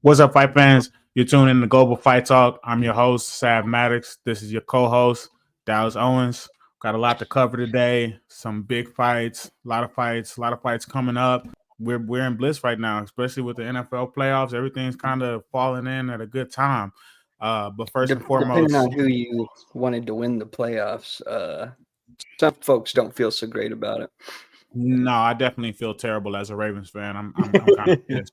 What's up, fight fans? You're tuning in to Global Fight Talk. I'm your host, Sav Maddox. This is your co-host, Dallas Owens. Got a lot to cover today. Some big fights, a lot of fights coming up. We're in bliss right now, especially with the NFL playoffs. Everything's kind of falling in at a good time. But first and foremost, depending on who you wanted to win the playoffs, some folks don't feel so great about it. no, I definitely feel terrible as a Ravens fan. I'm kind of pissed.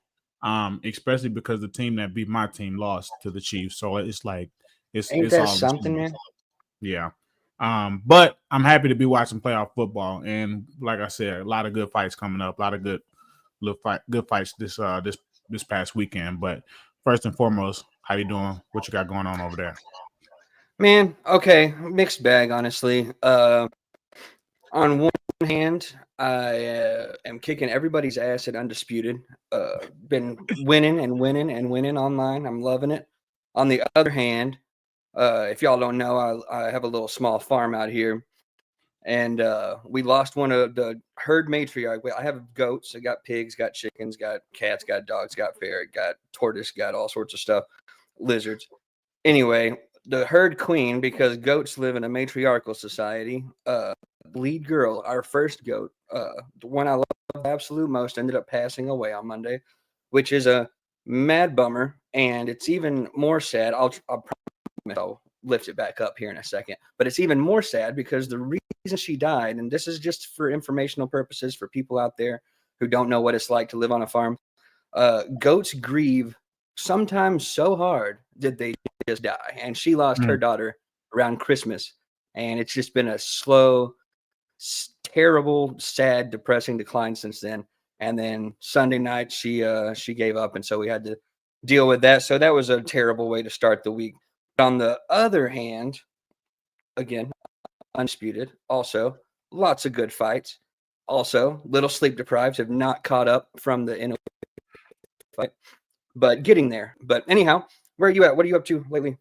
Especially because the team that beat my team lost to the Chiefs. So it's like Ain't it's that all something, man? yeah. But I'm happy to be watching playoff football, and like I said, a lot of good fights coming up, a lot of good fights this past weekend. But first and foremost, how you doing? What you got going on over there? Man, okay, mixed bag, honestly. On one hand, I am kicking everybody's ass at Undisputed. Been winning and winning and winning online. I'm loving it. On the other hand, if y'all don't know, I have a little small farm out here, and we lost one of the herd matriarch. I have goats, I got pigs, got chickens, got cats, got dogs, got ferret, got tortoise, got all sorts of stuff, lizards. Anyway, the herd queen, because goats live in a matriarchal society, lead girl, our first goat, the one I love absolute most, ended up passing away on Monday, which is a mad bummer, and it's even more sad. I'll lift it back up here in a second, but it's even more sad because the reason she died, and this is just for informational purposes for people out there who don't know what it's like to live on a farm, goats grieve sometimes so hard that they just die, and she lost her daughter around Christmas, and it's just been a slow, terrible, sad, depressing decline since then. And then Sunday night she gave up, and so we had to deal with that. So that was a terrible way to start the week. But on the other hand, again, Undisputed, also lots of good fights. Also, little sleep deprived, have not caught up from the Innoue fight, but getting there. But anyhow, where are you at? What are you up to lately?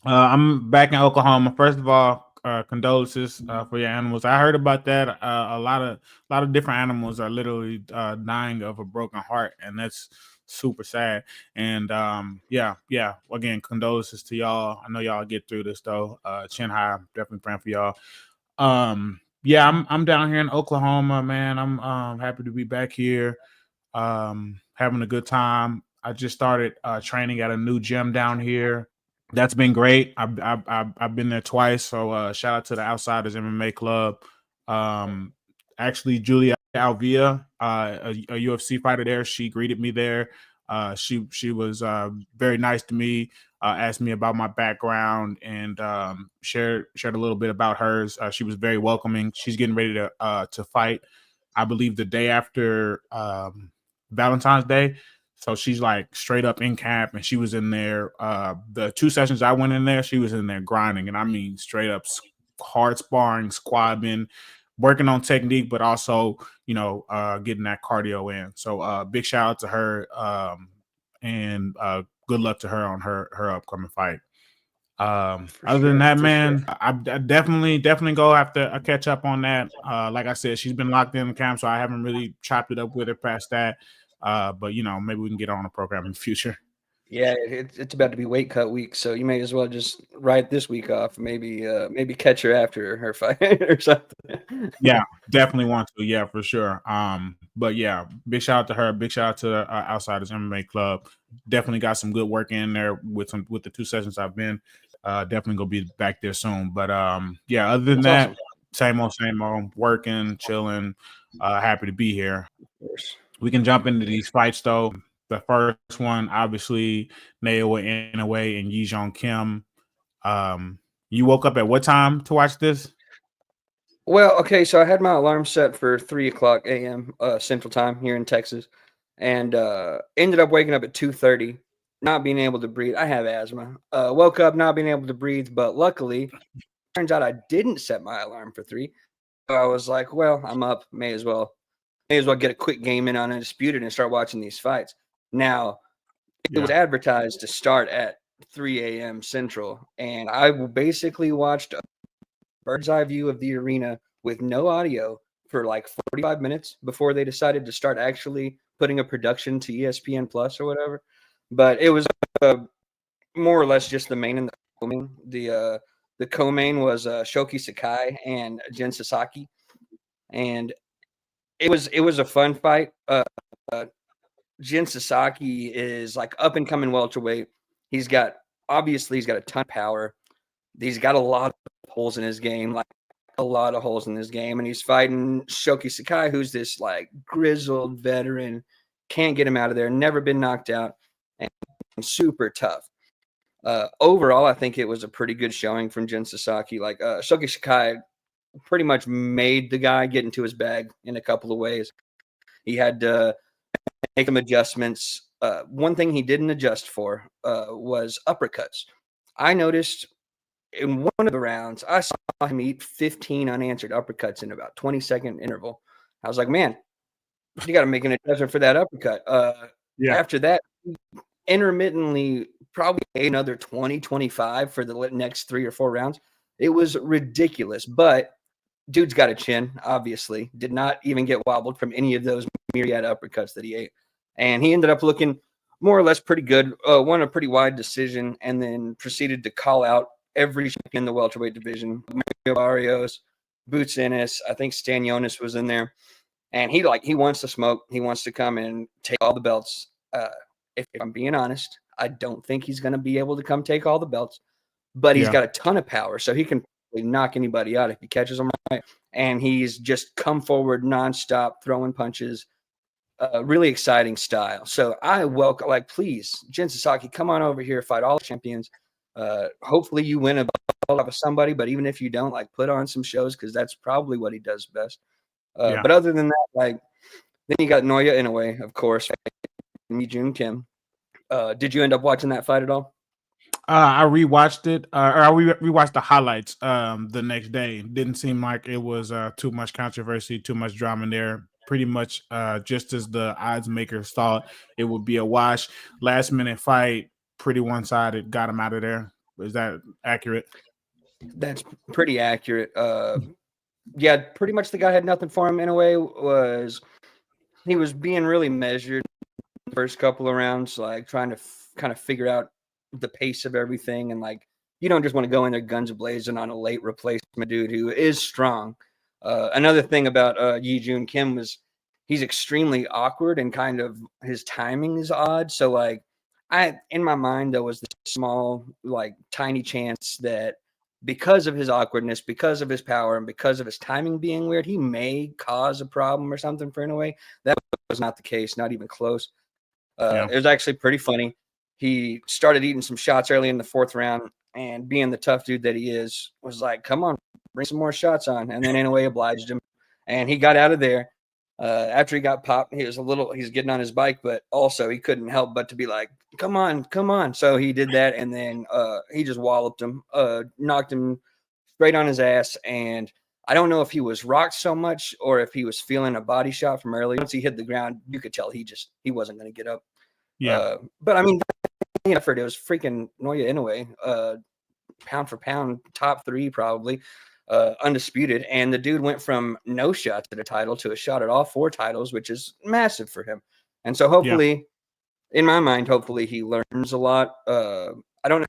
I'm back in Oklahoma. First of all, condolences for your animals. I heard about that. A lot of different animals are literally dying of a broken heart, and that's super sad. And yeah. Again, condolences to y'all. I know y'all get through this though. Chin high, definitely praying for y'all. Yeah, I'm down here in Oklahoma, man. I'm happy to be back here. Having a good time. I just started training at a new gym down here. That's been great. I've been there twice. So shout out to the Outsiders MMA Club. Actually, Julia Alvia, a UFC fighter there, she greeted me there. She was very nice to me. Asked me about my background and shared a little bit about hers. She was very welcoming. She's getting ready to fight, I believe, the day after Valentine's Day. So she's like straight up in camp, and she was in there. The 2 sessions I went in there, she was in there grinding, and I mean straight up hard sparring, squabbing, working on technique, but also getting that cardio in. So big shout out to her, and good luck to her on her upcoming fight. Other than that, man, I definitely go after I catch up on that. Like I said, she's been locked in the camp, so I haven't really chopped it up with her past that. But maybe we can get her on the program in the future. Yeah, it's about to be weight cut week, so you may as well just write this week off. Maybe catch her after her fight or something. Yeah, definitely want to. Yeah, for sure. But yeah, big shout out to her. Big shout out to Outsiders MMA Club. Definitely got some good work in there with the 2 sessions I've been. Definitely gonna be back there soon. But yeah, other than that, awesome. Same old, working, chilling. Happy to be here. Of course. We can jump into these fights though. The first one, obviously, Naoya Inoue and Ye Joon Kim. You woke up at what time to watch this? Well, okay, so I had my alarm set for 3:00 a.m. Central Time here in Texas, and ended up waking up at 2:30, not being able to breathe. I have asthma. Woke up not being able to breathe, but luckily, turns out I didn't set my alarm for 3. So I was like, well, I'm up. May as well get a quick game in on Undisputed and start watching these fights. Now, it was advertised to start at 3 a.m. Central, and I basically watched a bird's eye view of the arena with no audio for like 45 minutes before they decided to start actually putting a production to ESPN Plus or whatever. but it was more or less just the main and the co-main. The co-main was Shoki Sakai and Jin Sasaki, and it was a fun fight. Jin Sasaki is like up and coming welterweight. He's got a ton of power. He's got a lot of holes in his game, like a lot of holes in his game, and he's fighting Shoki Sakai, who's this like grizzled veteran, can't get him out of there, never been knocked out, and super tough. Overall, I think it was a pretty good showing from Jin Sasaki. Like Shoki Sakai pretty much made the guy get into his bag in a couple of ways. He had to make some adjustments. One thing he didn't adjust for was uppercuts. I noticed in one of the rounds, I saw him eat 15 unanswered uppercuts in about 20-second interval. I was like, man, you got to make an adjustment for that uppercut. After that, intermittently, probably another 20, 25 for the next 3 or 4 rounds. It was ridiculous, but dude's got a chin, obviously. Did not even get wobbled from any of those myriad uppercuts that he ate. And he ended up looking more or less pretty good, won a pretty wide decision, and then proceeded to call out every champion in the welterweight division. Mario Barrios, Boots Ennis, I think Stanionis was in there. And he wants to smoke. He wants to come and take all the belts. If I'm being honest, I don't think he's going to be able to come take all the belts, but he's got a ton of power, so he can knock anybody out if he catches them right. And he's just come forward nonstop, throwing punches. Really exciting style. So I welcome, like, please, Jin Sasaki, come on over here, fight all the champions. Hopefully you win a belt of somebody, but even if you don't, like, put on some shows because that's probably what he does best. But other than that, like, then you got Naoya Inoue, of course, Ye Joon Kim. Did you end up watching that fight at all? I rewatched it, or I rewatched the highlights the next day. Didn't seem like it was too much controversy, too much drama in there. Pretty much just as the odds makers thought it would be a wash. Last minute fight, pretty one sided, got him out of there. Is that accurate? That's pretty accurate. Yeah, pretty much the guy had nothing for him. In a way, he was being really measured the first couple of rounds, like trying to kind of figure out the pace of everything. And like, you don't just want to go in there guns blazing on a late replacement dude who is strong. Another thing about Ye Joon Kim was he's extremely awkward and kind of his timing is odd. So like, in my mind, there was this small, like tiny chance that because of his awkwardness, because of his power, and because of his timing being weird, he may cause a problem or something for Innoue. That was not the case, not even close. It was actually pretty funny. He started eating some shots early in the 4th round, and being the tough dude that he is, was like, come on, bring some more shots on. And then Innoue obliged him, and he got out of there. After he got popped, he's getting on his bike, but also he couldn't help but to be like, come on, come on. So he did that, and then he just walloped him, knocked him straight on his ass. And I don't know if he was rocked so much or if he was feeling a body shot from early. Once he hit the ground, you could tell he wasn't going to get up. But I mean, effort. It was freaking Naoya Inoue, pound for pound, top 3 probably. Undisputed, and the dude went from no shots at a title to a shot at all 4 titles, which is massive for him. And so hopefully, in my mind, hopefully he learns a lot. I don't know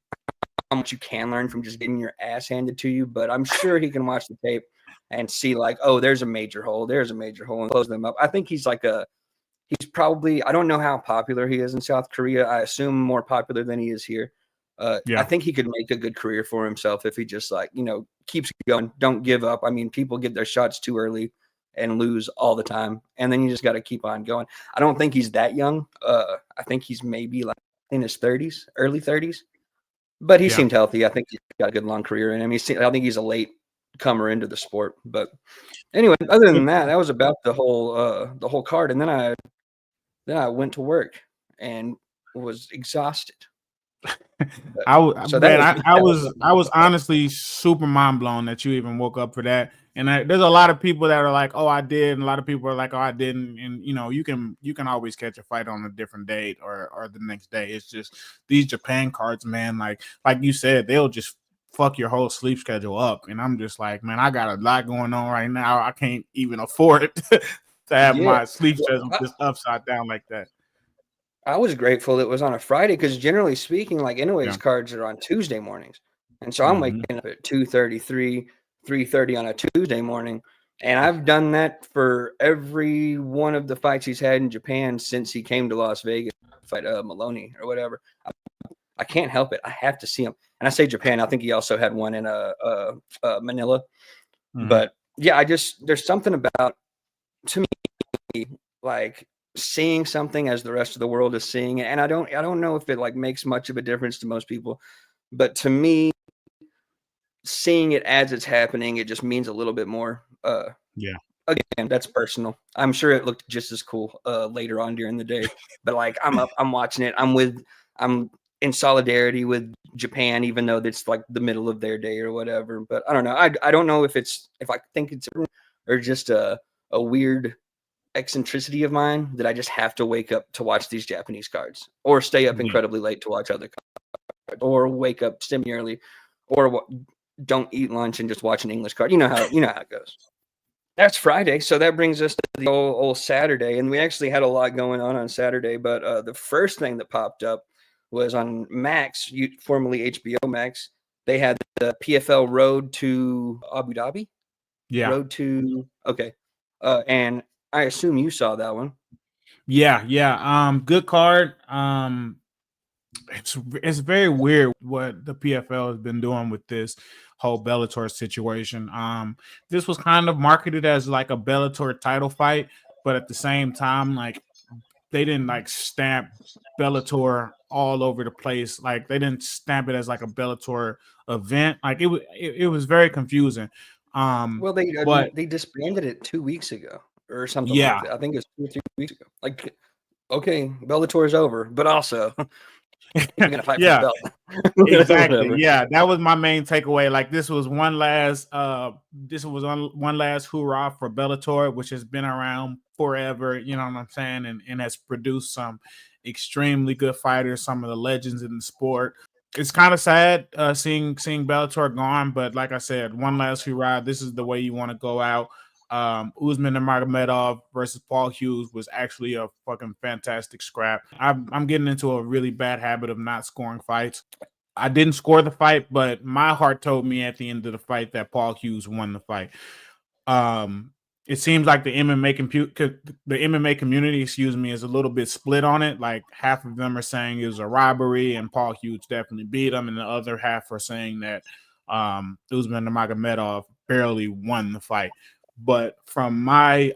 how much you can learn from just getting your ass handed to you, but I'm sure he can watch the tape and see like, oh, there's a major hole, and close them up. I think he's probably, I don't know how popular he is in South Korea. I assume more popular than he is here. I think he could make a good career for himself if he just keeps going, don't give up. I mean, people get their shots too early and lose all the time, and then you just got to keep on going. I don't think he's that young. I think he's maybe like in his 30s, early 30s, but he seemed healthy. I think he's got a good long career in him. I think he's a late comer into the sport. But anyway, other than that, that was about the whole card, and then I went to work and was exhausted. I was honestly super mind blown that you even woke up for that. And there's a lot of people that are like, "Oh, I did," and a lot of people are like, "Oh, I didn't." And you can always catch a fight on a different date or the next day. It's just these Japan cards, man. Like you said, they'll just fuck your whole sleep schedule up. And I'm just like, man, I got a lot going on right now. I can't even afford it to have my sleep schedule just upside down like that. I was grateful it was on a Friday because generally speaking, like Innoue's Yeah. cards are on Tuesday mornings, and so I'm Mhm. waking up at 2:33, 3:30 on a Tuesday morning, and I've done that for every one of the fights he's had in Japan since he came to Las Vegas to fight Maloney or whatever. I can't help it. I have to see him. And I say Japan. I think he also had one in Manila. Mhm. But yeah, there's something about, to me, like seeing something as the rest of the world is seeing it. And I don't know if it like makes much of a difference to most people, but to me, seeing it as it's happening, it just means a little bit more. Yeah. Again, that's personal. I'm sure it looked just as cool later on during the day. But like I'm up, I'm watching it. I'm in solidarity with Japan, even though it's like the middle of their day or whatever. But I don't know. I don't know if I think it's or just a weird eccentricity of mine that I just have to wake up to watch these Japanese cards, or stay up Yeah. incredibly late to watch other cards, or wake up semi early, or don't eat lunch and just watch an English card. You know how it goes. That's Friday, so that brings us to the old Saturday, and we actually had a lot going on Saturday. But the first thing that popped up was on Max, formerly HBO Max. They had the PFL Road to Abu Dhabi. Yeah. Road to okay, and I assume you saw that one. Yeah. Yeah. Good card. It's very weird what the PFL has been doing with this whole Bellator situation. This was kind of marketed as like a Bellator title fight, but at the same time, like they didn't like stamp Bellator all over the place. Like they didn't stamp it as like a Bellator event. Like it was very confusing. Well, But they disbanded it 2 weeks ago or something like yeah, that. I think it's 2 or 3 weeks ago. Like, okay, Bellator is over, but also you're gonna fight for the yeah. belt. Exactly. Whatever. Yeah, that was my main takeaway. Like this was one last hurrah for Bellator, which has been around forever, you know what I'm saying, and has produced some extremely good fighters, some of the legends in the sport. It's kind of sad seeing Bellator gone, but like I said, one last hurrah. This is the way you want to go out. Usman Nurmagomedov versus Paul Hughes was actually a fucking fantastic scrap. I'm getting into a really bad habit of not scoring fights. I didn't score the fight, but my heart told me at the end of the fight that Paul Hughes won the fight. Um, it seems like the MMA community, excuse me, is a little bit split on it. Like half of them are saying it was a robbery and Paul Hughes definitely beat him, and the other half are saying that Usman Nurmagomedov barely won the fight. But from my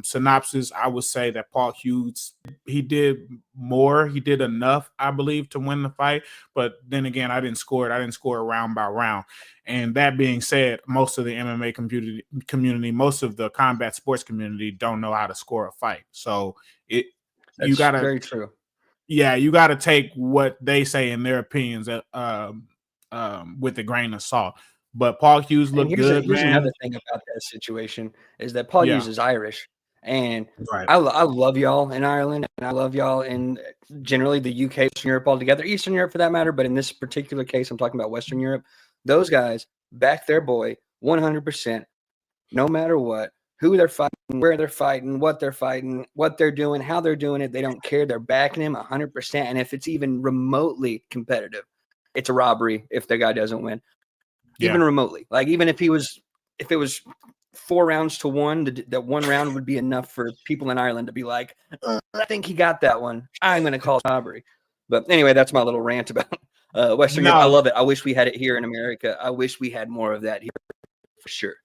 synopsis, I would say that Paul Hughes, he did more. He did enough, I believe, to win the fight. But then again, I didn't score it. I didn't score it round by round. And that being said, most of the MMA community, most of the combat sports community don't know how to score a fight. So it you That's gotta very true. you gotta take what they say in their opinions with a grain of salt. But Paul Hughes And looked good, here's another man. thing about that situation is that Paul Yeah, Hughes is Irish, and right. I love y'all in Ireland, and I love y'all in generally the UK, Eastern Europe altogether, Eastern Europe for that matter. But in this particular case, I'm talking about Western Europe. Those guys back their boy 100%, no matter what, who they're fighting, where they're fighting, what they're doing, how they're doing it. They don't care. They're backing him 100%. And if it's even remotely competitive, it's a robbery if the guy doesn't win, Yeah. even remotely. Like even if it was 4 rounds to 1, that one round would be enough for people in Ireland to be like, I think he got that one. I'm going to call robbery. But anyway, that's my little rant about Western Europe. I No, love it. I wish we had it here in America. I wish we had more of that here for sure.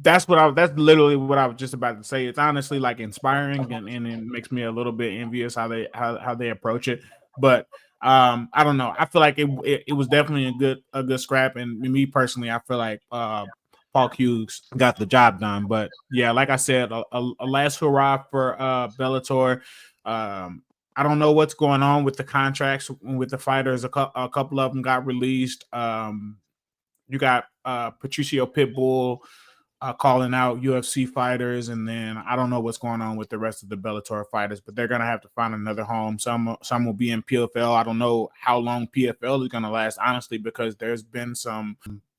that's literally what I was just about to say. It's honestly like inspiring and it makes me a little bit envious how they approach it. But I don't know. I feel like it was definitely a good scrap. And me personally, I feel like Paul Hughes got the job done. But yeah, like I said, a last hurrah for Bellator. I don't know what's going on with the contracts with the fighters. A couple of them got released. You got Patricio Pitbull calling out UFC fighters, and then I don't know what's going on with the rest of the Bellator fighters, but they're gonna have to find another home. Some will be in PFL. I don't know how long PFL is gonna last, honestly, because there's been some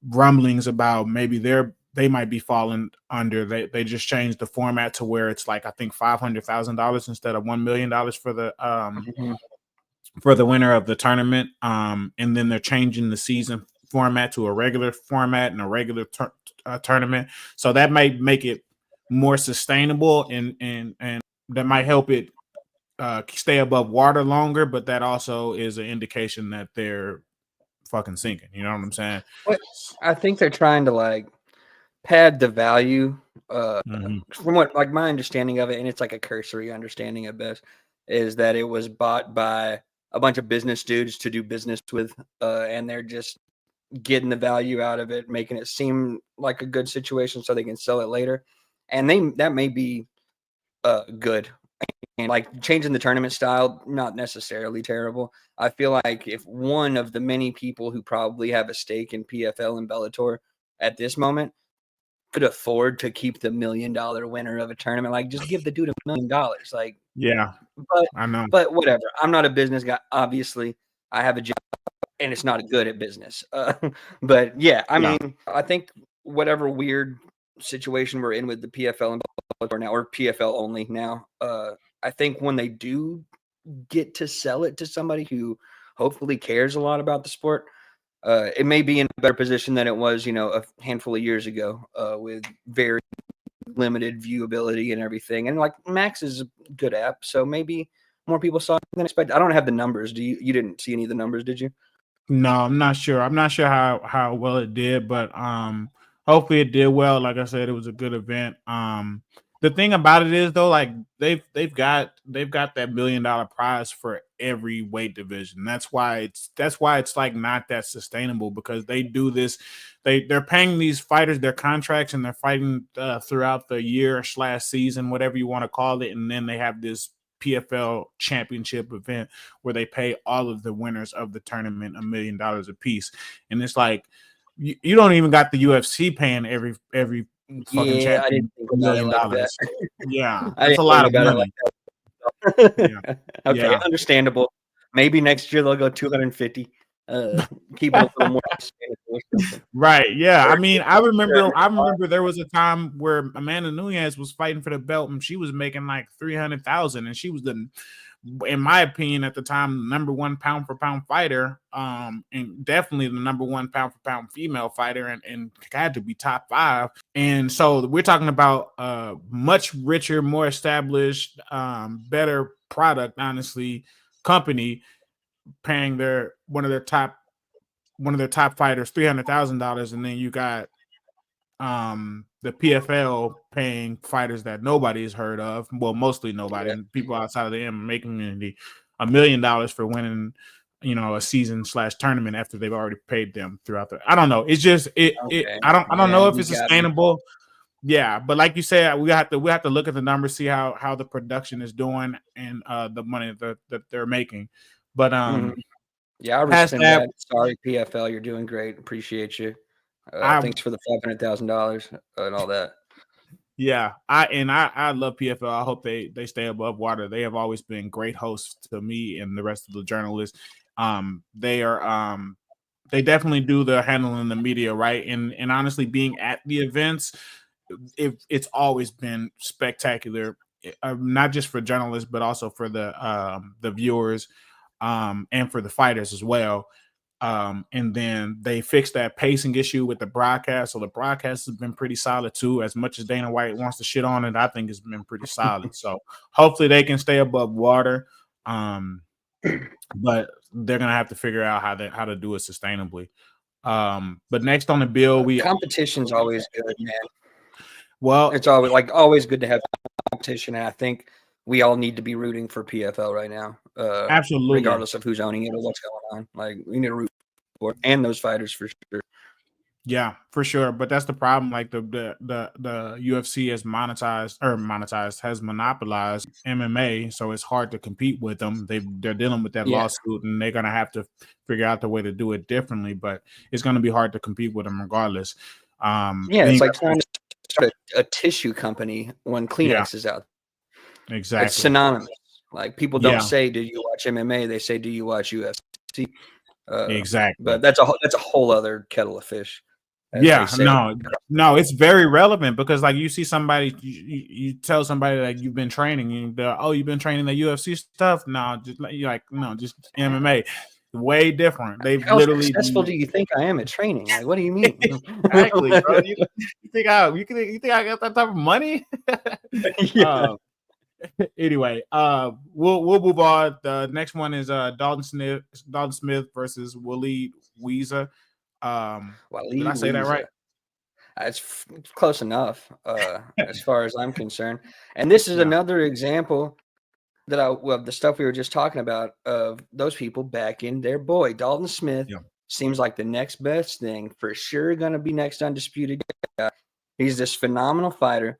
rumblings about maybe they're they might be falling under. They just changed the format to where it's like I think $500,000 instead of $1 million for the winner of the tournament. And then they're changing the season format to a regular format and a regular tournament. So that might make it more sustainable and that might help it stay above water longer. But that also is an indication that they're fucking sinking. You know what I'm saying? I think they're trying to like pad the value. From what like my understanding of it, and it's like a cursory understanding at best, is that it was bought by a bunch of business dudes to do business with, and they're just getting the value out of it, making it seem like a good situation so they can sell it later. And that may be good. And like changing the tournament style, not necessarily terrible. I feel like if one of the many people who probably have a stake in PFL and Bellator at this moment could afford to keep the $1 million winner of a tournament, like just give the dude $1 million. Like, yeah, but I know. But whatever. I'm not a business guy. Obviously, I have a job, and it's not good at business. But yeah, I mean, I think whatever weird situation we're in with the PFL and Bellator now, or PFL only now, I think when they do get to sell it to somebody who hopefully cares a lot about the sport, it may be in a better position than it was, a handful of years ago, with very limited viewability and everything. And like Max is a good app, so maybe more people saw it than expected. I don't have the numbers. You didn't see any of the numbers, did you? No, I'm not sure. I'm not sure how well it did, but hopefully it did well. Like I said, it was a good event. The thing about it is though, like they've got that $1 million prize for every weight division. That's why it's like not that sustainable, because they do this. They're paying these fighters their contracts and they're fighting throughout the year / season, whatever you want to call it, and then they have this PFL championship event where they pay all of the winners of the tournament $1 million a piece. And it's like you don't even got the UFC paying every fucking Yeah, I champion didn't think $1 about it million. like that. Yeah, I that's a didn't lot think of about money. it like that. Yeah. Okay, Yeah. understandable. Maybe next year they'll go 250. Keep it a little more sustainable. Right. Yeah. I mean, I remember there was a time where Amanda Nunes was fighting for the belt and she was making like 300,000, and she was in my opinion at the time, the #1 pound for pound fighter, and definitely the #1 pound for pound female fighter, and had to be top 5. And so we're talking about a much richer, more established, better product, honestly, company paying one of their top fighters $300,000, and then you got the PFL paying fighters that nobody's heard of, well, mostly nobody, and people outside of the MMA community $1 million for winning, a season / tournament after they've already paid them throughout the. I don't know. It's just I don't know if it's sustainable. Yeah, but like you said, we have to look at the numbers, see how the production is doing, and the money that they're making. But yeah, I respect that. Sorry, PFL, you're doing great. Appreciate you. Thanks for the $500,000 and all that. Yeah, I love PFL. I hope they stay above water. They have always been great hosts to me and the rest of the journalists. They are they definitely do the handling the media right, and honestly, being at the events, it's always been spectacular, not just for journalists but also for the viewers, and for the fighters as well. And then they fixed that pacing issue with the broadcast. So the broadcast has been pretty solid too. As much as Dana White wants to shit on it, I think it's been pretty solid. So hopefully they can stay above water. But they're gonna have to figure out how to do it sustainably. But next on the bill, competition's always good, man. Well, it's always good to have competition, and I think we all need to be rooting for PFL right now. Absolutely, regardless of who's owning it or what's going on. Like we need to root for it and those fighters for sure. Yeah, for sure. But that's the problem. Like the UFC has has monopolized MMA, so it's hard to compete with them. They're dealing with that lawsuit, and they're gonna have to figure out the way to do it differently. But it's gonna be hard to compete with them regardless. It's like trying to start a tissue company when Kleenex is out. Exactly, it's synonymous. Like people don't say, "Do you watch MMA?" They say, "Do you watch UFC?" Exactly. But that's a whole other kettle of fish. as they Yeah, say. no, it's very relevant because like you see somebody, you tell somebody like you've been training, and you've been training the UFC stuff. No, just you're like no, just MMA. Way different. They've How literally successful do you think I am at training? Like, what do you mean? exactly, bro. You think I got that type of money? Yeah. Anyway, we'll move on. The next one is Dalton Smith versus Walid Ouizza. Did I Walid say that right? It's close enough, as far as I'm concerned. And this is Yeah. another example the stuff we were just talking about of those people backing their boy. Dalton Smith Yeah. seems like the next best thing, for sure going to be next undisputed guy. He's this phenomenal fighter.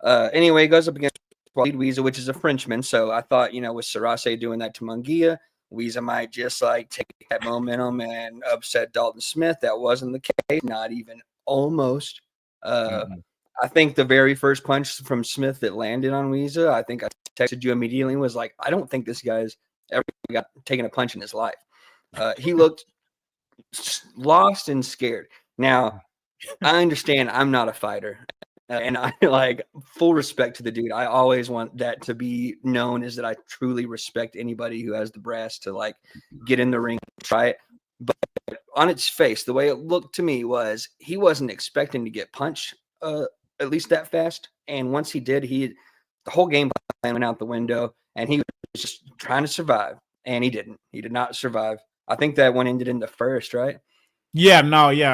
Anyway, he goes up against Walid Ouizza, which is a Frenchman. So I thought, with Sarase doing that to Munguia, Ouizza might just like take that momentum and upset Dalton Smith. That wasn't the case, not even almost. I think the very first punch from Smith that landed on Ouizza, I think I texted you immediately and was like, I don't think this guy's ever got taken a punch in his life. He looked lost and scared. Now, I understand I'm not a fighter, and I like full respect to the dude. I always want that to be known is that I truly respect anybody who has the brass to like get in the ring and try it. But on its face, the way it looked to me was he wasn't expecting to get punched at least that fast. And once he did, the whole game plan went out the window, and he was just trying to survive. And he didn't. He did not survive. I think that one ended in the first, right? Yeah,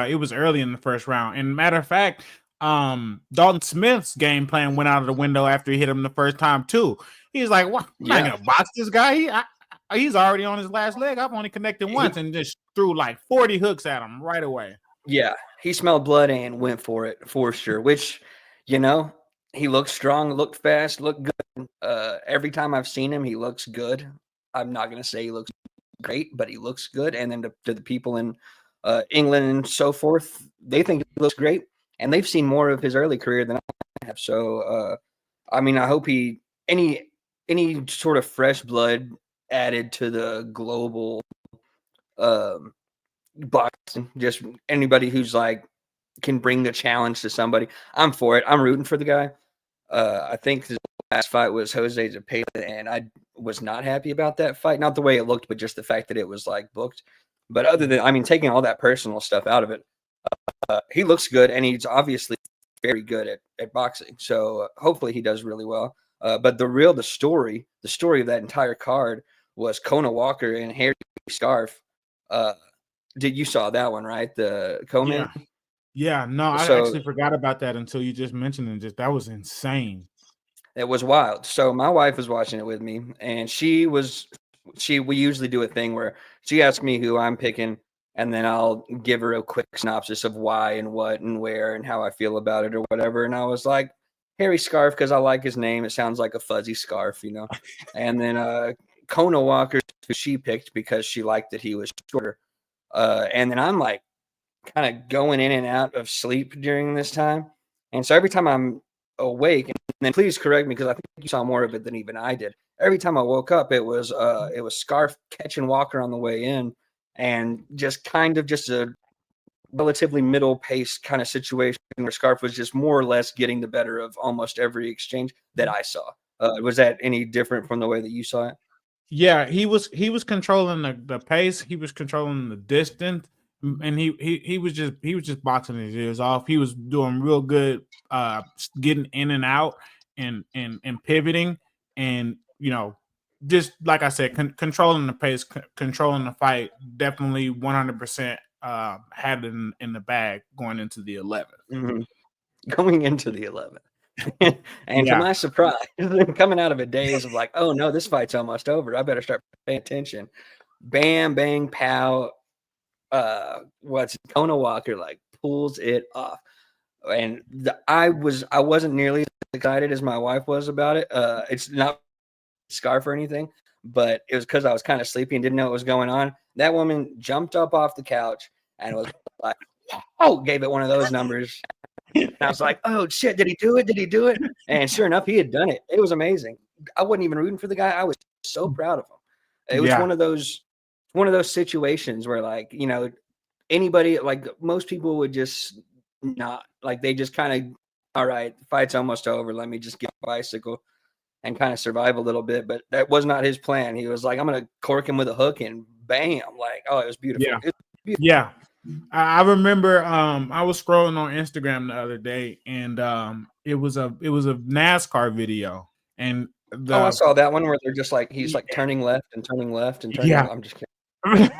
it was early in the first round. And matter of fact, Dalton Smith's game plan went out of the window after he hit him the first time too. He's like, "What? I'm not gonna box this guy. He's already on his last leg. I've only connected once," and just threw like 40 hooks at him right away. Yeah, he smelled blood and went for it for sure. Which, he looked strong, looked fast, looked good. Every time I've seen him, he looks good. I'm not gonna say he looks great, but he looks good. And then to the people in England and so forth, they think he looks great, and they've seen more of his early career than I have. So, I mean, I hope any sort of fresh blood added to the global boxing. Just anybody who's like can bring the challenge to somebody. I'm for it. I'm rooting for the guy. I think his last fight was Jose Zepeda, and I was not happy about that fight. Not the way it looked, but just the fact that it was like booked. But other than, I mean, taking all that personal stuff out of it, he looks good, and he's obviously very good at boxing. So hopefully he does really well. But the story of that entire card was Kona Walker and Harry Scarf. You saw that one, right? The co-main? Yeah. No, I actually forgot about that until you just mentioned it. That was insane. It was wild. So my wife was watching it with me, and we usually do a thing where she asks me who I'm picking, and then I'll give her a quick synopsis of why and what and where and how I feel about it or whatever. And I was like, Harry Scarf, because I like his name. It sounds like a fuzzy scarf, And then Kona Walker, who she picked because she liked that he was shorter. And then I'm like kind of going in and out of sleep during this time. And so every time I'm awake, and then please correct me because I think you saw more of it than even I did. Every time I woke up, it was Scarf catching Walker on the way in, and just a relatively middle pace kind of situation where Scarf was just more or less getting the better of almost every exchange that I saw. Was that any different from the way that you saw it? Yeah, he was controlling the pace. He was controlling the distance, and he was just boxing his ears off. He was doing real good, getting in and out and pivoting, and just like I said, controlling the pace, controlling the fight. Definitely 100% had it in the bag going into the 11th. Mm-hmm. Going into the 11th. And to my surprise, coming out of a daze of like, oh no, this fight's almost over. I better start paying attention. Bam, bang, pow. Kona Walker like pulls it off, and I wasn't nearly as excited as my wife was about it. It's not Scarf or anything, but it was because I was kind of sleepy and didn't know what was going on. That woman jumped up off the couch and was like, "Oh!" Gave it one of those numbers. And I was like, "Oh shit! Did he do it? Did he do it?" And sure enough, he had done it. It was amazing. I wasn't even rooting for the guy. I was so proud of him. It was one of those situations where, like, anybody, like most people would just not. Like they just kind of, all right, the fight's almost over. Let me just get a bicycle and kind of survive a little bit. But that was not his plan. He was like, I'm gonna cork him with a hook and bam, like, oh, it was beautiful. Yeah. It was beautiful. Yeah. I remember I was scrolling on Instagram the other day, and it was a NASCAR video, and Oh, I the saw that one where they're just like he's like turning left and turning left and turning. yeah. I'm just kidding.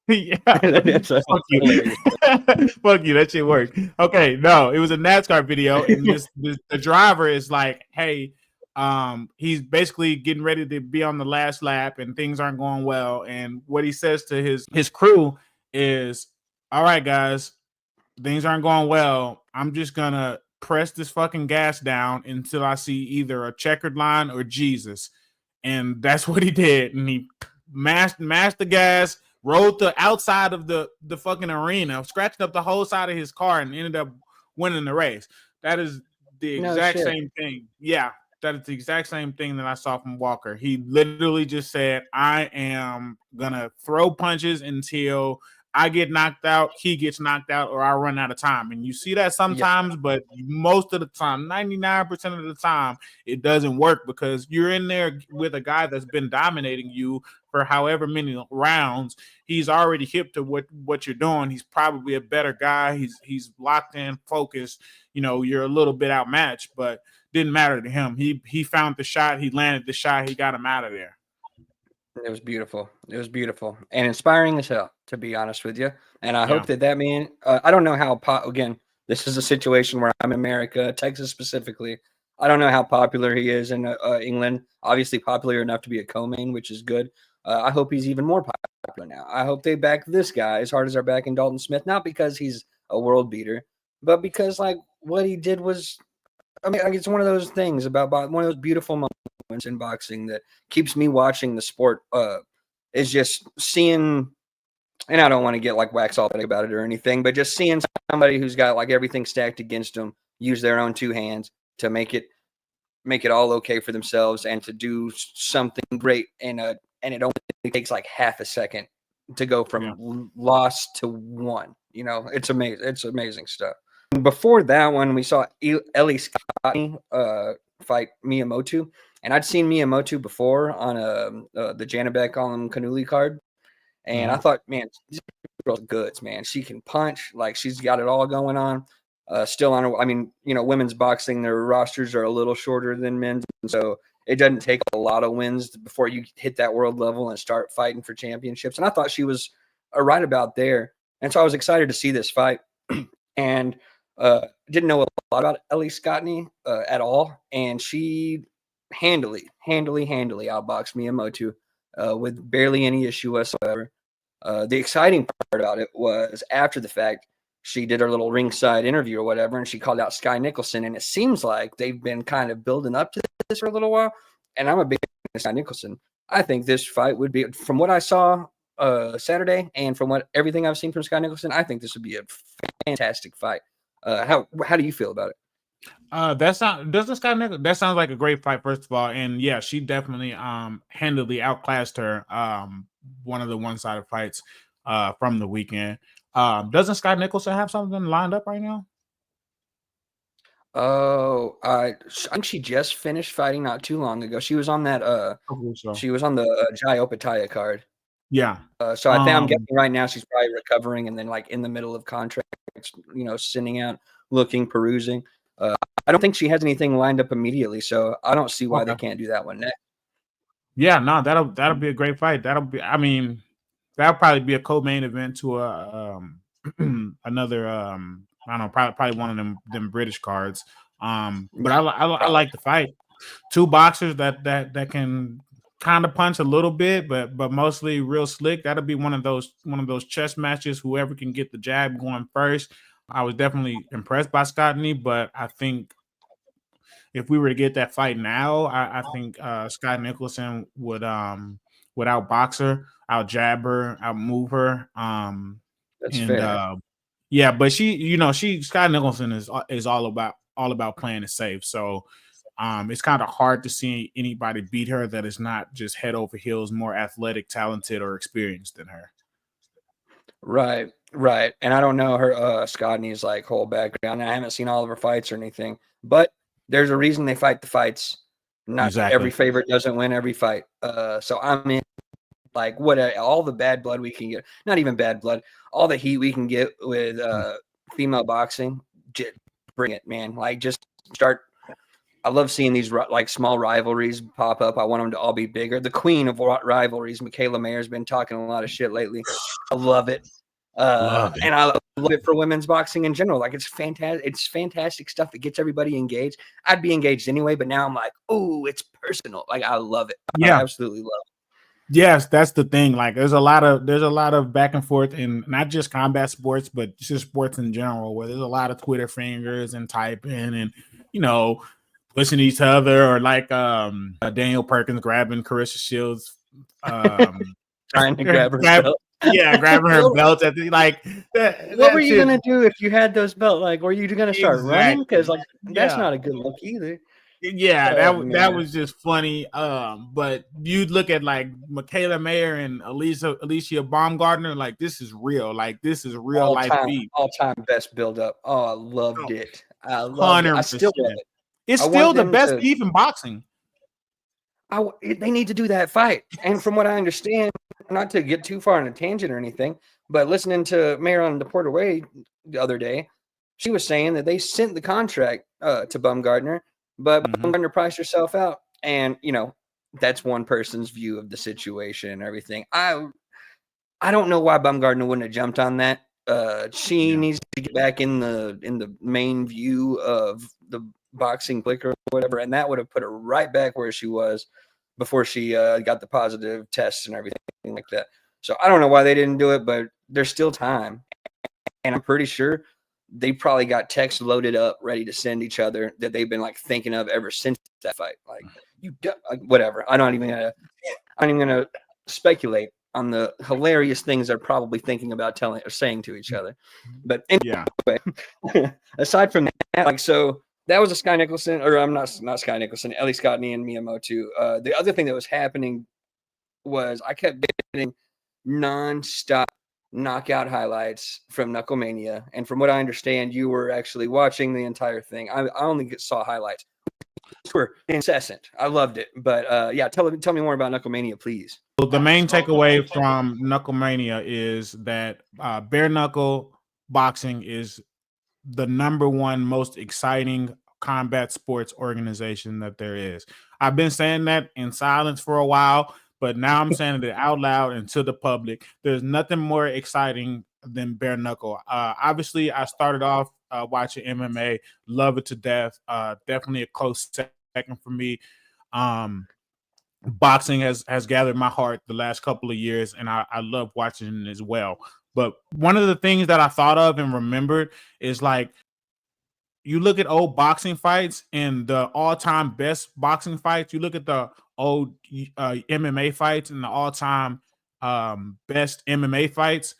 Yeah, That's fuck you, hilarious. fuck you. That shit worked. Okay, no, it was a NASCAR video, and the driver is like, "Hey, he's basically getting ready to be on the last lap, and things aren't going well." And what he says to his crew is, "All right, guys, things aren't going well. I'm just gonna press this fucking gas down until I see either a checkered line or Jesus." And that's what he did. And he mashed the gas, rolled the outside of the fucking arena, scratched up the whole side of his car, and ended up winning the race. That is the No exact shit. same thing. Yeah, that is the exact same thing that I saw from Walker. He literally just said, I am gonna throw punches until I get knocked out, he gets knocked out, or I run out of time. And you see that sometimes, but most of the time, 99% of the time, it doesn't work because you're in there with a guy that's been dominating you for however many rounds. He's already hip to what you're doing. He's probably a better guy. He's locked in, focused. You know, you're a little bit outmatched, but didn't matter to him. He found the shot. He landed the shot. He got him out of there. It was beautiful. It was beautiful and inspiring as hell, to be honest with you. And I hope Yeah. that man. I don't know how. Again, this is a situation where I'm in America, Texas specifically. I don't know how popular he is in England. Obviously, popular enough to be a co-main, which is good. I hope he's even more popular now. I hope they back this guy as hard as they're backing Dalton Smith, not because he's a world beater, but because like what he did was. I mean, it's one of those things about one of those beautiful moments in boxing that keeps me watching the sport. Is just seeing, and I don't want to get like wax authentic about it or anything, but just seeing somebody who's got like everything stacked against them use their own two hands to make it all okay for themselves and to do something great. And it only takes like half a second to go from loss to one. You know, it's amazing. It's amazing stuff. Before that one, we saw Ellie Scotty fight Miyamoto, and I'd seen Miyamoto before on the Janabek on Kanuli card, and I thought, man, this girl's goods, man. She can punch, like she's got it all going on. Still on her, I mean, you know, women's boxing, their rosters are a little shorter than men's, and so it doesn't take a lot of wins before you hit that world level and start fighting for championships. And I thought she was right about there, and so I was excited to see this fight, and didn't know a lot about Ellie Scotney at all, and she handily outboxed Miyamoto with barely any issue whatsoever. The exciting part about it was after the fact, she did her little ringside interview or whatever, and she called out Sky Nicholson, and it seems like they've been kind of building up to this for a little while, and I'm a big fan of Sky Nicholson. I think this fight would be, from what I saw Saturday and from what everything I've seen from Sky Nicholson, I think this would be a fantastic fight. How do you feel about it? That sounds like a great fight, first of all. And yeah, she definitely handily outclassed her one of the one-sided fights from the weekend. Doesn't Scott Nicholson have something lined up right now? Oh, I think she just finished fighting not too long ago. She was on that So. she was on the Jai Opataya card. Yeah. So I think I'm guessing right now she's probably recovering and then like in the middle of contracts, you know, sending out, looking, perusing. I don't think she has anything lined up immediately, so I don't see why they Okay. can't do that one next. Yeah, no, that'll be a great fight. That'll probably be a co-main event to a another I don't know, probably one of them British cards. But I like the fight. Two boxers that can kind of punch a little bit, but mostly real slick. That'll be one of those chess matches. Whoever can get the jab going first. I was definitely impressed by Scottney, but I think if we were to get that fight now, I think Scott Nicholson would outbox her, out jab her, out move her. That's And fair. yeah, but Scott Nicholson is all about playing it safe. So it's kind of hard to see anybody beat her that is not just head over heels more athletic, talented, or experienced than her. Right, right. And I don't know her Scotney's like whole background. I haven't seen all of her fights or anything, but there's a reason they fight the fights. Not every Exactly. favorite doesn't win every fight. So I'm in like all the bad blood we can get. Not even bad blood. All the heat we can get with female boxing. Just bring it, man. Like just start. I love seeing these like small rivalries pop up. I want them to all be bigger. The queen of rivalries, Michaela Mayer's been talking a lot of shit lately. I love it. Love it. And I love it for women's boxing in general. Like it's fantastic. It's fantastic stuff that gets everybody engaged. I'd be engaged anyway, but now I'm like, oh, it's personal. Like I love it. I Yeah. absolutely love it. Yes, that's the thing. Like there's a lot of back and forth in not just combat sports, but just sports in general, where there's a lot of Twitter fingers and typing and pushing each other, or like Danielle Perkins grabbing Claressa Shields Trying to grab her belt. Yeah, grabbing her belt at the what were you gonna do if you had those belts? Like, were you gonna start running? Because like that's Yeah. not a good look either. Yeah, that was just funny. But you'd look at like Michaela Mayer and Alicia Baumgartner, like this is real. Like this is real life beat. All time best build up. Oh, I loved it. I loved it. I still love it. It's still the best beef in boxing. They need to do that fight. And from what I understand, not to get too far on a tangent or anything, but listening to Mayor on Deport Away the other day, she was saying that they sent the contract to Baumgartner, but Baumgartner priced herself out. And, that's one person's view of the situation and everything. I don't know why Baumgartner wouldn't have jumped on that. She needs to get back in the main view of the boxing clicker or whatever, and that would have put her right back where she was before she got the positive tests and everything like that. So I don't know why they didn't do it, but there's still time, and I'm pretty sure they probably got text loaded up, ready to send each other that they've been like thinking of ever since that fight. Like whatever. I'm not even gonna speculate on the hilarious things they're probably thinking about telling or saying to each other. But anyway, aside from that, like so. That was a Sky Nicholson, or I'm not Sky Nicholson, Ellie Scottney and Miyamoto. The other thing that was happening was I kept getting nonstop knockout highlights from Knucklemania. And from what I understand, you were actually watching the entire thing. I only saw highlights. Were incessant. I loved it. But yeah, tell me more about Knucklemania, please. So the main takeaway from Knucklemania is that bare knuckle boxing is the number one most exciting combat sports organization that there is. I've been saying that in silence for a while, but now I'm saying it out loud and to the public. There's nothing more exciting than bare knuckle. Obviously, I started off watching MMA, love it to death. Definitely a close second for me. Boxing has gathered my heart the last couple of years, and I love watching it as well. But one of the things that I thought of and remembered is like you look at old boxing fights and the all-time best boxing fights. You look at the old MMA fights and the all-time best MMA fights.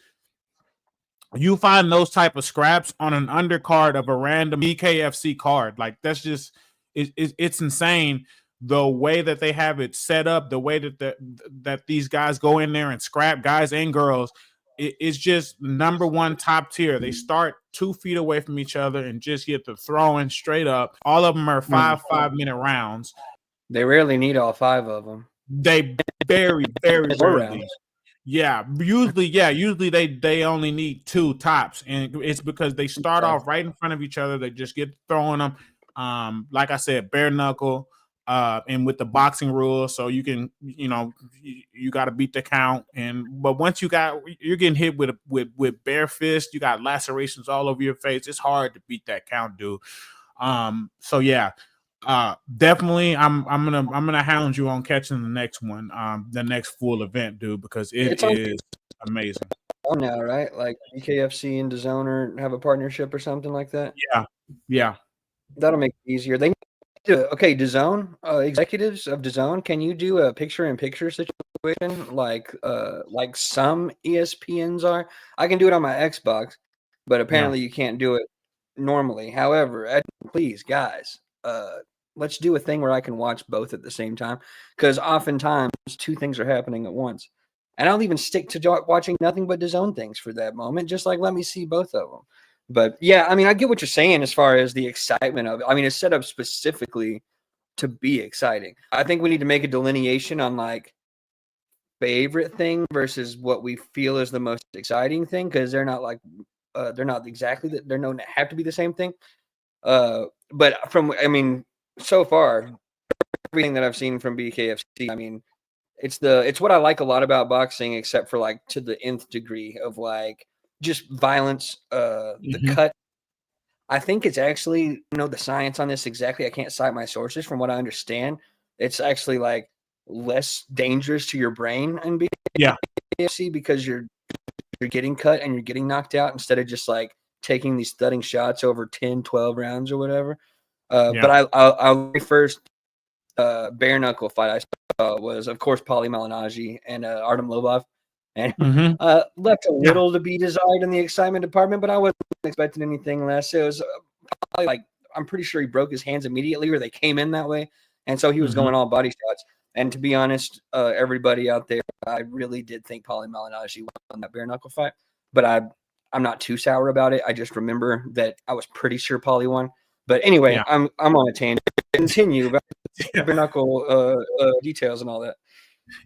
You find those type of scraps on an undercard of a random BKFC card. Like that's just it's insane the way that they have it set up, the way that these guys go in there and scrap, guys and girls. It's just number one top tier. They start 2 feet away from each other and just get the throwing straight up. All of them are 5-minute rounds. They rarely need all 5 of them. They very rarely. Yeah, usually they only need 2 tops, and it's because they start off right in front of each other. They just get throwing them. Like I said, bare knuckle. And with the boxing rules, so you can, you got to beat the count. But once you're getting hit with bare fist, you got lacerations all over your face. It's hard to beat that count, dude. So yeah, definitely, I'm gonna hound you on catching the next one, the next full event, dude, because it is amazing. Oh, now, right? Like BKFC and DAZN have a partnership or something like that. Yeah. That'll make it easier. They okay, DAZN, executives of DAZN, can you do a picture-in-picture situation like some ESPNs are? I can do it on my Xbox, but apparently you can't do it normally. However, please, guys, let's do a thing where I can watch both at the same time, because oftentimes 2 things are happening at once. And I'll even stick to watching nothing but DAZN things for that moment. Just like, let me see both of them. But yeah, I mean, I get what you're saying as far as the excitement of it. I mean, it's set up specifically to be exciting. I think we need to make a delineation on like favorite thing versus what we feel is the most exciting thing, because they're not like they're not exactly that they're known to have to be the same thing. But I mean, so far, everything that I've seen from BKFC, I mean, it's what I like a lot about boxing, except for like to the nth degree of like just violence, the cut. I think it's actually, the science on this exactly. I can't cite my sources. From what I understand, it's actually like less dangerous to your brain in BKFC because you're getting cut and you're getting knocked out instead of just like taking these thudding shots over 10, 12 rounds or whatever. But our first bare knuckle fight I saw was, of course, Paulie Malignaggi and Artem Lobov. And left a little to be desired in the excitement department, but I wasn't expecting anything less. It was probably like, I'm pretty sure he broke his hands immediately, or they came in that way. And so he was going all body shots. And to be honest, everybody out there, I really did think Paulie Malignaggi won that bare knuckle fight. But I'm not too sour about it. I just remember that I was pretty sure Paulie won. But anyway, I'm on a tangent. Continue about bare knuckle details and all that.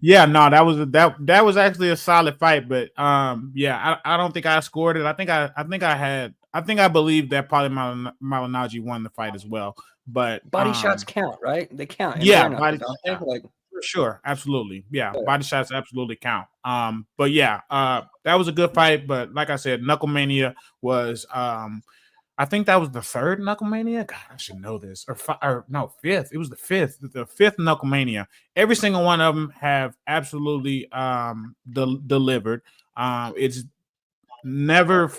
Yeah, no, that was actually a solid fight, but I don't think I scored it. I think I believe that Paulie Malignaggi won the fight as well. But body shots count, right? They count. Yeah, body like for sure, absolutely. Yeah, body shots absolutely count. But yeah, that was a good fight. But like I said, Knucklemania was I think that was the third Knucklemania. God, I should know this. Or no, fifth. It was the fifth Knucklemania. Every single one of them have absolutely delivered. It's never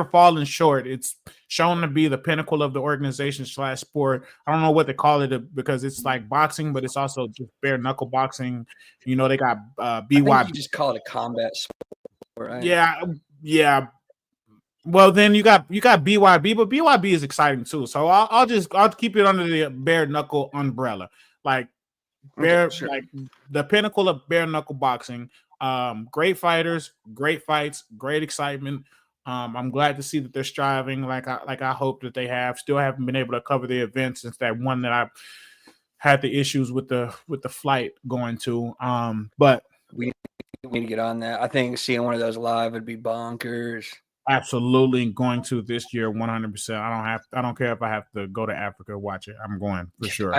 fallen short. It's shown to be the pinnacle of the organization / sport. I don't know what they call it because it's like boxing, but it's also just bare knuckle boxing. They got BYB. I think you just call it a combat sport, right? Yeah. Well, then you got BYB, but BYB is exciting too. So I'll keep it under the bare knuckle umbrella, like like the pinnacle of bare knuckle boxing. Great fighters, great fights, great excitement. I'm glad to see that they're striving like I hope that they have. Still haven't been able to cover the event since that one that I had the issues with the flight going to. But we need to get on that. I think seeing one of those live would be bonkers. Absolutely going to this year, 100%. I don't care if I have to go to Africa to watch it. I'm going for sure.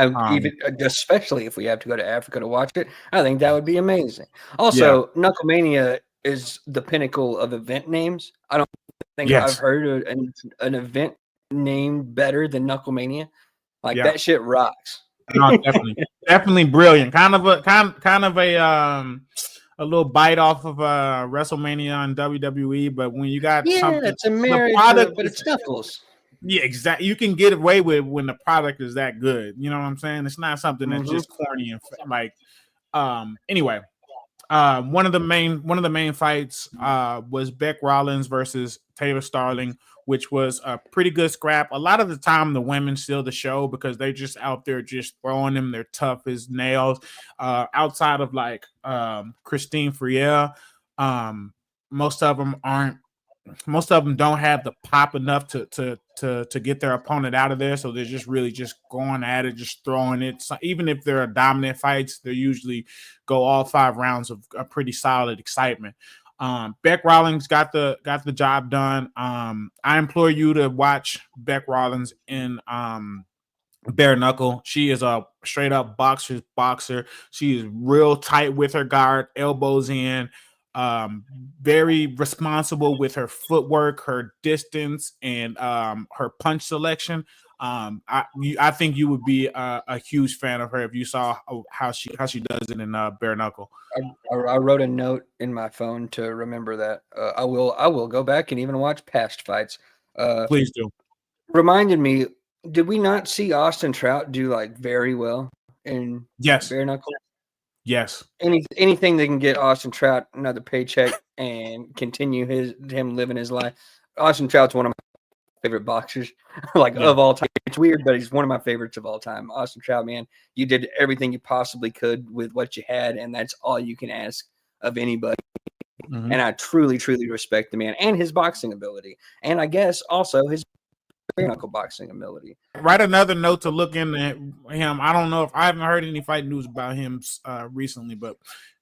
Especially if we have to go to Africa to watch it, I think that would be amazing. Also, Knucklemania is the pinnacle of event names. I don't think I've heard an event name better than Knucklemania. That shit rocks. No, definitely brilliant. Kind of a little bite off of WrestleMania on WWE, but when you got something, it's a marriage, but it's Knuckles. Yeah, exactly. You can get away with when the product is that good. You know what I'm saying? It's not something that's just corny and like. Anyway, one of the main fights was Beck Rollins versus Taylor Starling, which was a pretty good scrap. A lot of the time, the women steal the show because they're just out there just throwing them. They're tough as nails. Outside of like Christine Friere, most of them don't have the pop enough to get their opponent out of there. So they're just really just going at it, just throwing it. So even if they're dominant fights, they usually go all 5 rounds of a pretty solid excitement. Beck Rollins got the job done. I implore you to watch Beck Rollins in bare knuckle. She is a straight up boxer. She is real tight with her guard, elbows in. Very responsible with her footwork, her distance, and her punch selection. I think you would be a huge fan of her if you saw how she does it in bare knuckle. I wrote a note in my phone to remember that. I will go back and even watch past fights. Please do. Reminded me, did we not see Austin Trout do like very well in bare knuckle? Yes. Anything that can get Austin Trout another paycheck and continue him living his life. Austin Trout's one of my favorite boxers, of all time. It's weird, but he's one of my favorites of all time. Austin Trout, man, you did everything you possibly could with what you had, and that's all you can ask of anybody. Mm-hmm. And I truly, truly respect the man and his boxing ability. And I guess also his knuckle boxing ability. Write another note to look into him. I don't know if I haven't heard any fight news about him recently, but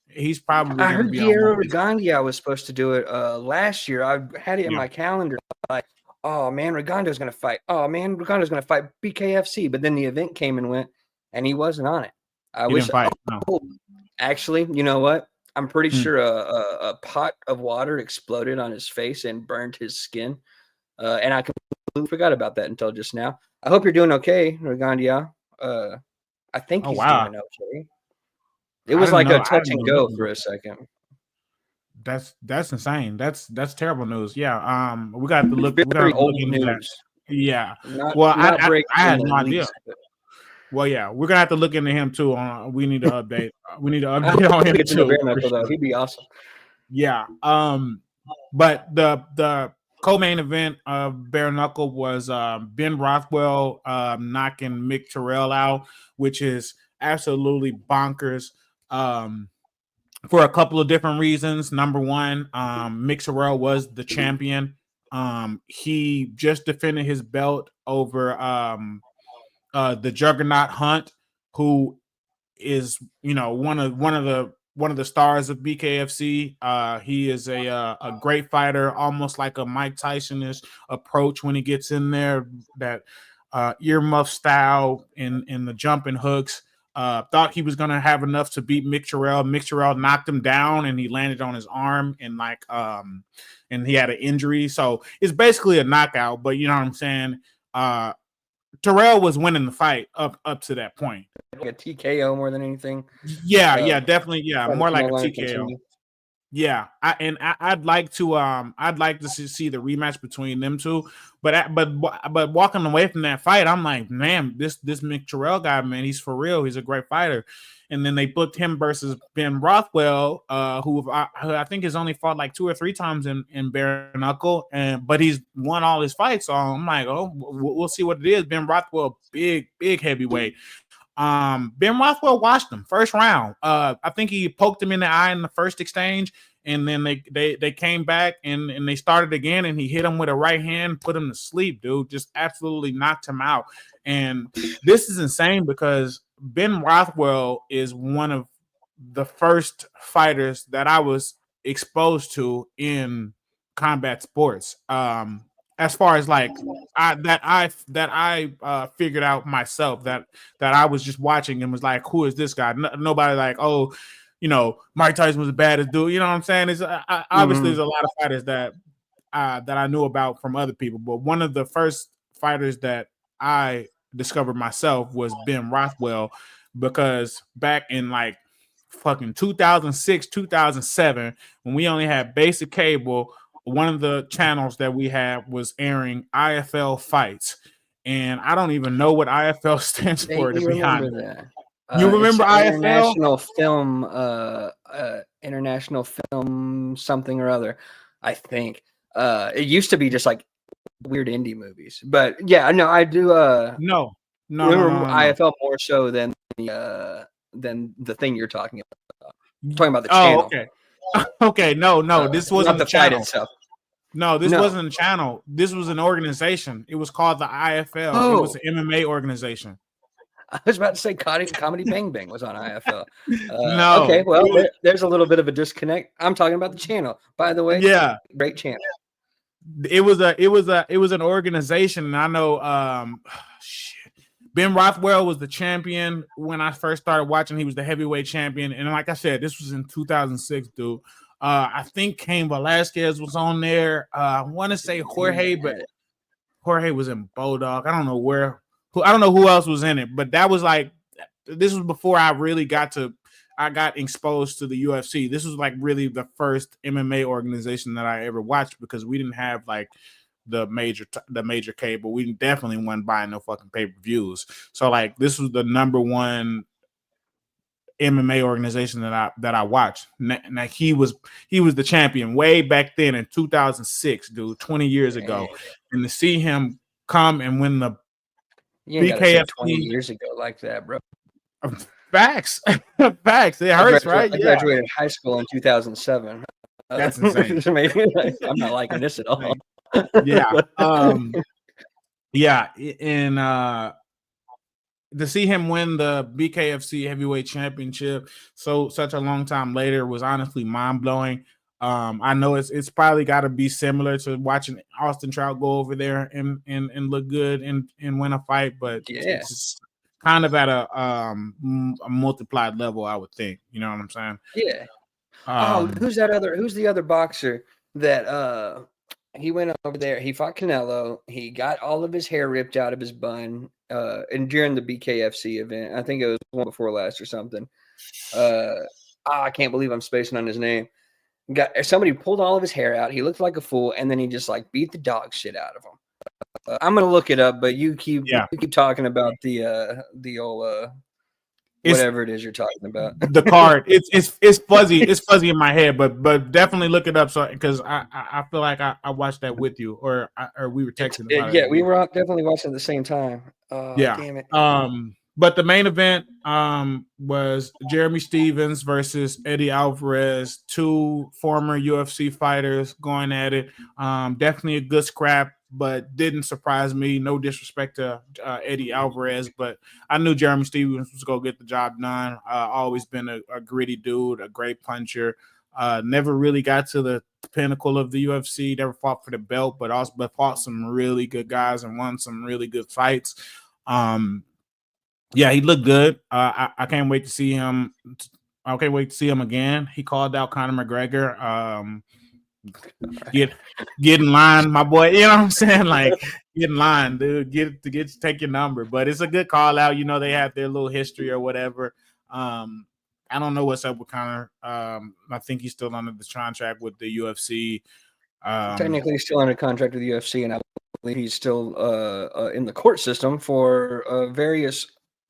he's probably I heard be Diego Pacheco was supposed to do it last year. I had it in my calendar. Like, oh man, Rigondeau's gonna fight. Oh man, Rigondeau's gonna fight BKFC. But then the event came and went, and he wasn't on it. I wish. Didn't fight. No. Actually, you know what? I'm pretty sure a pot of water exploded on his face and burned his skin, and I completely forgot about that until just now. I hope you're doing okay, Rigondeaux. I think he's doing okay. It was like a touch and go for a second. That's insane. That's terrible news. Yeah. We got to look. We got to look into that. Yeah. I had no idea. Well, yeah, we're gonna have to look into him too. We need to update. We need to update on him too. Though. He'd be awesome. Yeah. But the co-main event of bare knuckle was Ben Rothwell knocking Mick Terrell out, which is absolutely bonkers. For a couple of different reasons. Number one, Mick Terrell was the champion. He just defended his belt over the Juggernaut Hunt, who is one of the stars of BKFC. He is a great fighter, almost like a Mike Tyson-ish approach when he gets in there. That earmuff style in the jumping hooks. Thought he was gonna have enough to beat Mick Terrell. Mick Terrell knocked him down, and he landed on his arm, and and he had an injury. So it's basically a knockout. But you know what I'm saying. Terrell was winning the fight up to that point. Like a TKO more than anything. Yeah, definitely. Yeah, more like a TKO. Yeah, I'd like to see the rematch between them two, but walking away from that fight, I'm like, man, this Mick Terrell guy, man, he's for real. He's a great fighter. And then they booked him versus Ben Rothwell, who I think has only fought like 2 or 3 times in bare knuckle, but he's won all his fights. So I'm like, oh, we'll see what it is. Ben Rothwell, big heavyweight. Ben Rothwell watched him first round. I think he poked him in the eye in the first exchange, and then they came back and they started again, and he hit him with a right hand, put him to sleep, dude. Just absolutely knocked him out. And this is insane because Ben Rothwell is one of the first fighters that I was exposed to in combat sports. As far as like I figured out myself that I was just watching and was like, who is this guy? Nobody like, oh, Mike Tyson was the baddest dude. You know what I'm saying? It's obviously there's a lot of fighters that I knew about from other people, but one of the first fighters that I discovered myself was Ben Rothwell, because back in like fucking 2006, 2007, when we only had basic cable, one of the channels that we had was airing IFL fights, and I don't even know what IFL stands for. To be honest, you remember IFL? International Film something or other. I think it used to be just like weird indie movies, but yeah, no, I do. No. IFL more so than the thing you're talking about. I'm talking about the channel. Okay. No. This wasn't the channel. Fight itself. No, this wasn't a channel. This was an organization. It was called the IFL. It was an MMA organization. I was about to say Comedy Bang Bang was on IFL. No. Okay, well, there's a little bit of a disconnect. I'm talking about the channel, by the way. Yeah, great channel. It was an organization, and I know Ben Rothwell was the champion when I first started watching. He was the heavyweight champion, and like I said, this was in 2006, dude. I think Cain Velasquez was on there. I want to say Jorge, but Jorge was in Bulldog. I don't know who else was in it, but that was like, this was before I really got exposed to the UFC. This was like really the first MMA organization that I ever watched, because we didn't have like the major cable. We definitely wasn't buying no fucking pay-per-views. So like, this was the number one MMA organization that I watched. Now he was the champion way back then in 2006, dude, 20 years ago. And to see him come and win the BKFC 20 years ago like that, bro. Facts. Facts. It hurts, right? I graduated high school in 2007. That's insane. I'm not liking this at all. Yeah. Yeah. And to see him win the BKFC heavyweight championship such a long time later was honestly mind-blowing. I know it's probably got to be similar to watching Austin Trout go over there and look good and win a fight, but it's just kind of at a multiplied level, I would think. You know what I'm saying? Yeah. Who's the other boxer that he went over there? He fought Canelo. He got all of his hair ripped out of his bun. And during the BKFC event, I think it was one before last or something. I can't believe I'm spacing on his name. Somebody pulled all of his hair out. He looked like a fool, and then he just like beat the dog shit out of him. I'm gonna look it up, but you keep talking about the old whatever it is you're talking about. The card. It's fuzzy. It's fuzzy in my head, but definitely look it up because I feel like I watched that with you or we were texting about it. Yeah, we were definitely watching at the same time. Damn it. But the main event was Jeremy Stephens versus Eddie Alvarez, two former UFC fighters going at it. Definitely a good scrap, but didn't surprise me. No disrespect to Eddie Alvarez, but I knew Jeremy Stephens was going to get the job done. Always been a gritty dude, a great puncher. Never really got to the pinnacle of the UFC. Never fought for the belt, but fought some really good guys and won some really good fights. Yeah, he looked good. I can't wait to see him. I can't wait to see him again. He called out Conor McGregor. Get in line, my boy. You know what I'm saying? Like, get in line, dude. Take your number. But it's a good call out. You know, they have their little history or whatever. I don't know what's up with Conor. I think he's still under the contract with the UFC. Technically, he's still under contract with the UFC, and I believe he's still in the court system for various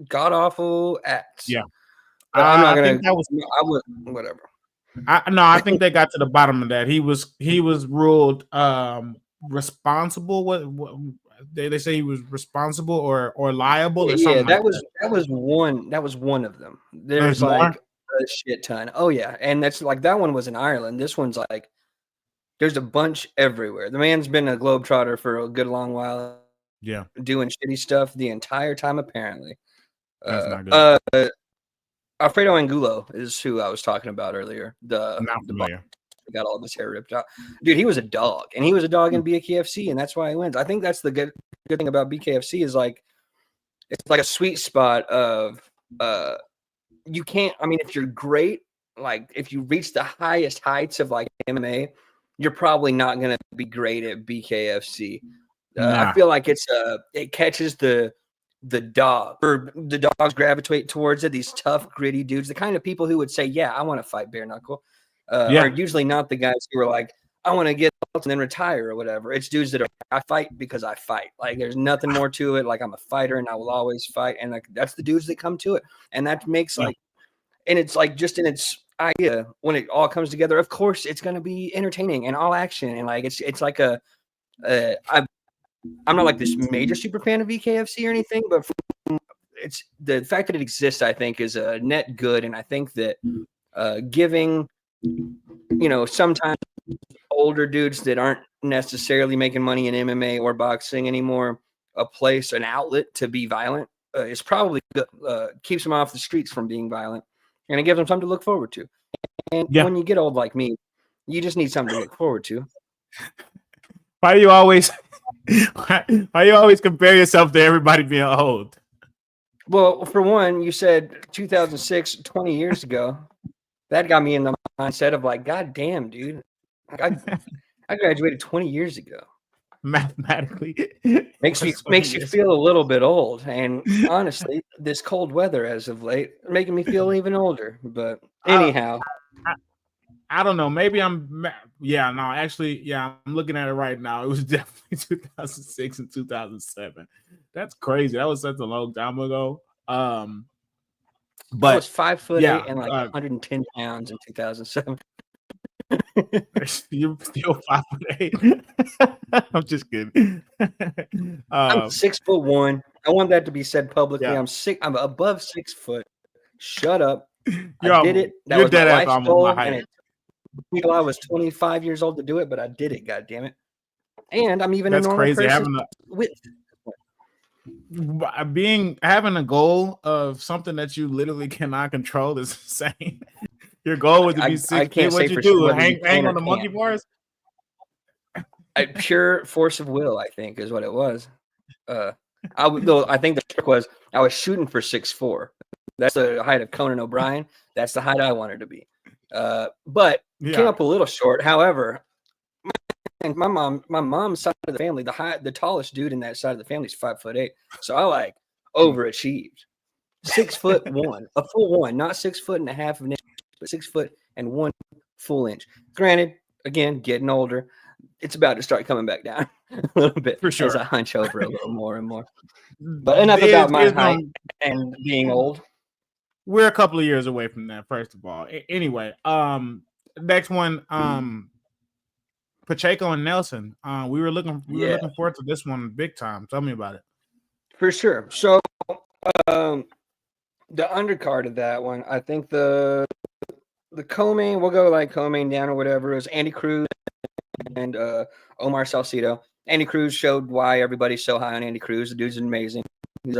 god awful acts. Yeah, I'm not gonna. I would whatever. I think they got to the bottom of that. He was ruled responsible. What they say he was responsible or liable or something. That was one of them. There's like a shit ton. Oh yeah, and that's like that one was in Ireland. This one's like there's a bunch everywhere. The man's been a globetrotter for a good long while. Yeah, doing shitty stuff the entire time apparently. That's not good. Alfredo Angulo is who I was talking about earlier. The got all of his hair ripped out. Dude, he was a dog, and he was a dog in BKFC, and that's why he wins. I think that's the good thing about BKFC is like it's like a sweet spot of you can't. I mean, if you're great, like if you reach the highest heights of like MMA, you're probably not gonna be great at BKFC. I feel like it catches the dog, or the dogs gravitate towards it. These tough, gritty dudes, the kind of people who would say, "Yeah, I want to fight bare knuckle," are usually not the guys who are like, "I want to get and then retire" or whatever. It's dudes that are, "I fight because I fight." Like, there's nothing more to it. Like, I'm a fighter and I will always fight. And like, that's the dudes that come to it, and that makes like, and it's like just in its idea when it all comes together. Of course, it's going to be entertaining and all action, and like it's like a. I'm not like this major super fan of BKFC or anything, but it's the fact that it exists, I think, is a net good. And I think that giving, sometimes older dudes that aren't necessarily making money in MMA or boxing anymore, a place, an outlet to be violent is probably good. Keeps them off the streets from being violent, and it gives them something to look forward to. And when you get old like me, you just need something to look forward to. Why do you always compare yourself to everybody being old? Well, for one, you said 2006, 20 years ago. That got me in the mindset of like, God damn, dude. I graduated 20 years ago. Mathematically. Makes you feel a little bit old. And honestly, this cold weather as of late making me feel even older. But anyhow. I don't know. Maybe I'm looking at it right now. It was definitely 2006 and 2007. That's crazy. That was such a long time ago. But I was 5'8" and like 110 pounds in 2007. You're still 5'8". I'm just kidding. I'm 6'1". I want that to be said publicly. Yeah. I'm above 6 foot. Shut up. You're I did it. That you're was my dead ass life's almost my goal, and height. it took me till I was 25 years old to do it, but I did it. God damn it! And I'm even a That's normal crazy. person with. Having a goal of something that you literally cannot control is insane. Your goal was to be I 6 feet. can't say What you for sure do? whether you Hang can or on the monkey can't. bars? Pure force of will, I think, is what it was. I think the trick was I was shooting for 6'4". That's the height of Conan O'Brien. That's the height I wanted to be. But came Yeah. up a little short. However, my mom's side of the family, the tallest dude in that side of the family is 5'8". So I like overachieved. 6'1", a full one, not 6.5 an inch, but 6'1" full inch. Granted, again, getting older, it's about to start coming back down a little bit For as sure. I hunch over a little more and more. But enough about my height and being old. We're a couple of years away from that, first of all. Anyway, next one, Pacheco and Nelson. We were looking forward to this one big time. Tell me about it. For sure. So the undercard of that one, I think the co-main, we'll go like co-main down or whatever, is Andy Cruz and Omar Salcido. Andy Cruz showed why everybody's so high on Andy Cruz. The dude's amazing. He's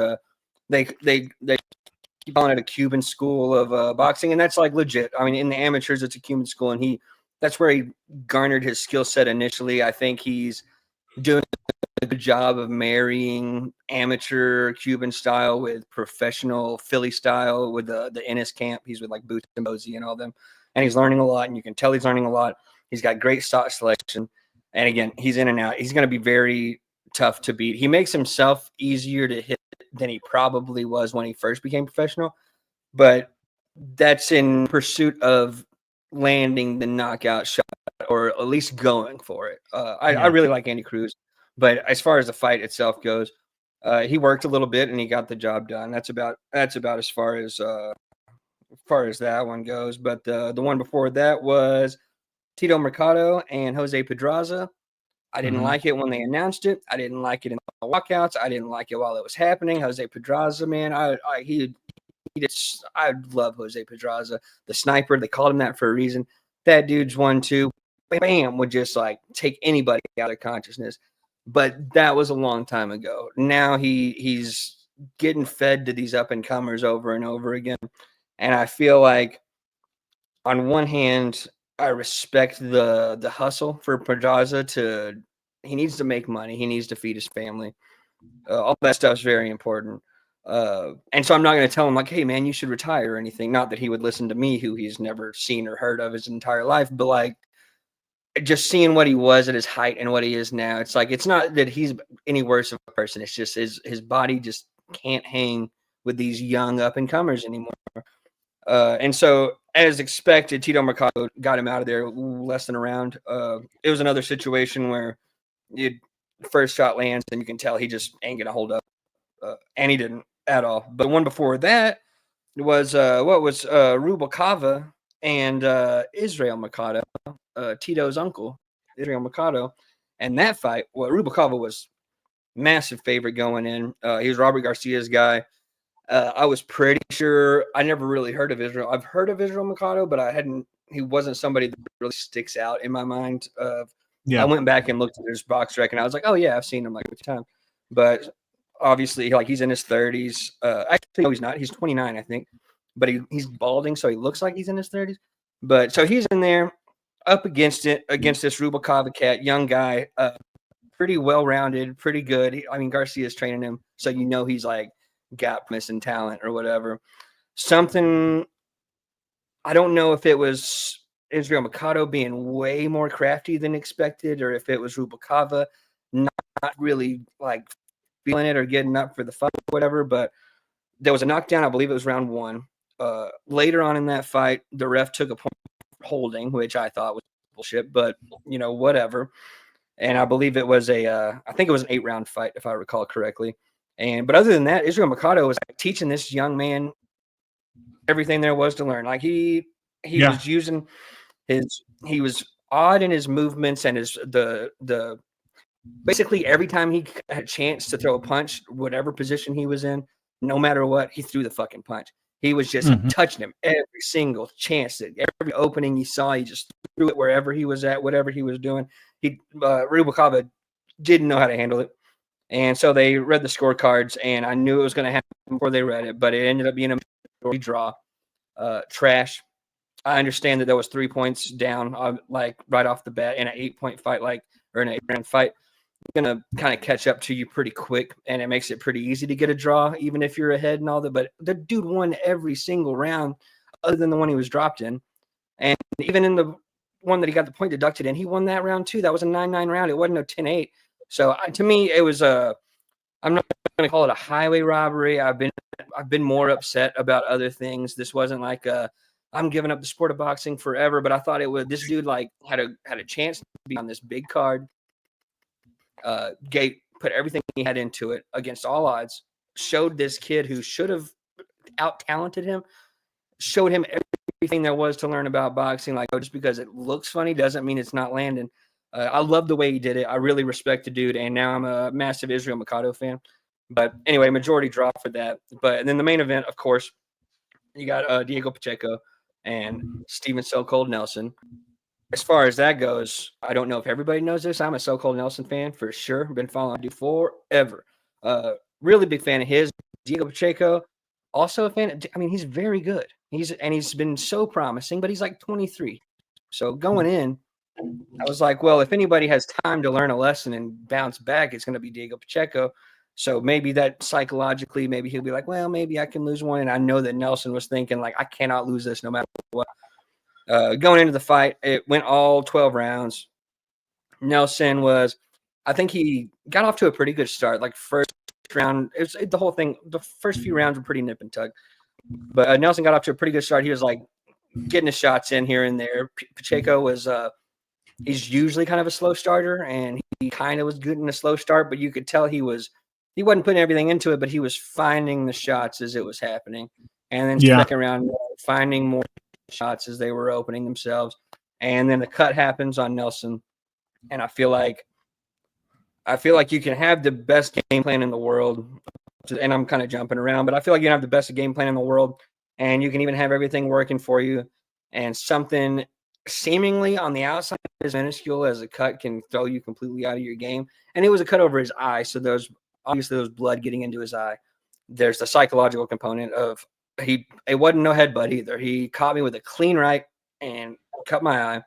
they keep calling it a Cuban school of boxing, and that's like legit. I mean, in the amateurs, it's a Cuban school, and that's where he garnered his skill set initially. I think he's doing a good job of marrying amateur Cuban style with professional Philly style with the Ennis camp. He's with like Boots and Mosey and all them, and he's learning a lot, and you can tell he's learning a lot. He's got great stock selection, and again, he's in and out. He's going to be very tough to beat. He makes himself easier to hit than he probably was when he first became professional, but that's in pursuit of landing the knockout shot or at least going for it. I really like Andy Cruz, but as far as the fight itself goes, he worked a little bit and he got the job done. That's about as far as that one goes. But the one before that was Tito Mercado and Jose Pedraza. I didn't like it when they announced it. I didn't like it in the walkouts. I didn't like it while it was happening. Jose Pedraza, man, I love Jose Pedraza, the sniper. They called him that for a reason. That dude's 1-2, bam, would just like take anybody out of consciousness. But that was a long time ago. Now he's getting fed to these up and comers over and over again, and I feel like on one hand, I respect the hustle for Pedraza he needs to make money. He needs to feed his family. All that stuff's very important. And so I'm not going to tell him like, hey man, you should retire or anything. Not that he would listen to me, who he's never seen or heard of his entire life, but like just seeing what he was at his height and what he is now, it's like, it's not that he's any worse of a person. It's just his body just can't hang with these young up and comers anymore. And so, as expected, Tito Mercado got him out of there less than a round. It was another situation where first shot lands and you can tell he just ain't gonna hold up, and he didn't at all. But one before that was Rubalcava and Israel Mercado, Tito's uncle, Israel Mercado, and that fight. Well, Rubalcava was massive favorite going in. He was Robert Garcia's guy. I was pretty sure. I never really heard of Israel. I've heard of Israel Mercado, but he wasn't somebody that really sticks out in my mind. I went back and looked at his box rec, and I was like, oh yeah, I've seen him like a time. But obviously, like he's in his 30s. Actually, no, he's not. He's 29, I think. But he's balding, so he looks like he's in his 30s. But so he's in there up against this Rubalcava cat, young guy, pretty well-rounded, pretty good. I mean, Garcia's training him, so he's like got missing talent or whatever. Something, I don't know if it was Israel Mercado being way more crafty than expected, or if it was Rubalcava not really like feeling it or getting up for the fight or whatever, but there was a knockdown. I believe it was round 1. Later on in that fight, the ref took a point holding, which I thought was bullshit, but whatever. And I believe it was I think it was an 8-round fight, if I recall correctly. But other than that, Israel Mercado was like teaching this young man everything there was to learn. Like he was using he was odd in his movements and the basically every time he had a chance to throw a punch, whatever position he was in, no matter what, he threw the fucking punch. He was just touching him every single chance. That every opening he saw, he just threw it wherever he was at, whatever he was doing. Rubikova didn't know how to handle it. And so they read the scorecards, and I knew it was going to happen before they read it, but it ended up being a majority draw. Trash. I understand that there was 3 points down, like right off the bat in an 8-point fight, or an 8-round fight. Going to kind of catch up to you pretty quick, and it makes it pretty easy to get a draw, even if you're ahead and all that. But the dude won every single round other than the one he was dropped in. And even in the one that he got the point deducted in, he won that round too. That was a 9-9 round. It wasn't a 10-8. So to me, it was I'm not going to call it a highway robbery. I've been more upset about other things. This wasn't like I'm giving up the sport of boxing forever, but I thought it would. This dude like had a chance to be on this big card. Put everything he had into it against all odds. Showed this kid who should have out-talented him. Showed him everything there was to learn about boxing. Like, just because it looks funny doesn't mean it's not landing. I love the way he did it. I really respect the dude, and now I'm a massive Israel Mikado fan. But anyway, majority draw for that. And then the main event, of course, you got Diego Pacheco and Steven So Cold Nelson. As far as that goes, I don't know if everybody knows this. I'm a So Cold Nelson fan for sure. Been following dude forever. Really big fan of his. Diego Pacheco, also a fan. He's very good. He's been so promising, but he's like 23. So going in, I was like, well, if anybody has time to learn a lesson and bounce back, it's going to be Diego Pacheco. So maybe that psychologically, maybe he'll be like, well, maybe I can lose one. And I know that Nelson was thinking, like, I cannot lose this no matter what. Going into the fight, it went all 12 rounds. Nelson I think he got off to a pretty good start. Like first round, the whole thing, the first few rounds were pretty nip and tuck. But Nelson got off to a pretty good start. He was like getting his shots in here and there. Pacheco was he's usually kind of a slow starter, and he kind of was good in a slow start, but you could tell he wasn't putting everything into it, but he was finding the shots as it was happening. And then second round, finding more shots as they were opening themselves. And then the cut happens on Nelson. And I feel like you can have the best game plan in the world. And I'm kind of jumping around, but I feel like you can have the best game plan in the world, and you can even have everything working for you. And something seemingly on the outside as minuscule as a cut can throw you completely out of your game. And it was a cut over his eye. So there's blood getting into his eye. There's the psychological component of it wasn't no headbutt either. He caught me with a clean right and cut my eye.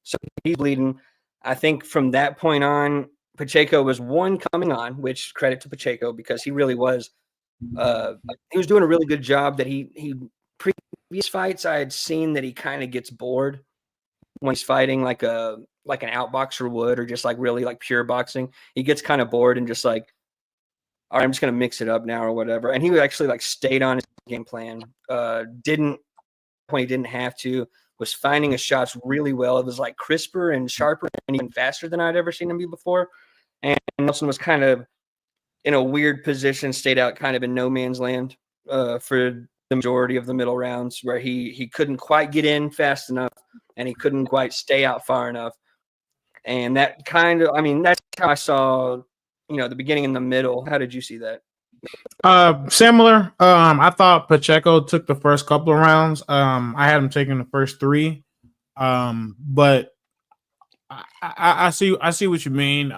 So he's bleeding. I think from that point on, Pacheco was one coming on, which credit to Pacheco, because he really was. He was doing a really good job. That he previous fights I had seen that he kind of gets bored when he's fighting like an outboxer would, or just like really like pure boxing. He gets kind of bored and just like, all right, I'm just gonna mix it up now or whatever. And he actually like stayed on his game plan. Didn't when he didn't have to. Was finding his shots really well. It was like crisper and sharper and even faster than I'd ever seen him be before. And Nelson was kind of in a weird position, stayed out kind of in no man's land for the majority of the middle rounds, where he couldn't quite get in fast enough and he couldn't quite stay out far enough. And that kind of, that's how I saw, the beginning and the middle. How did you see that? Similar. I thought Pacheco took the first couple of rounds. I had him taking the first 3. But I see what you mean.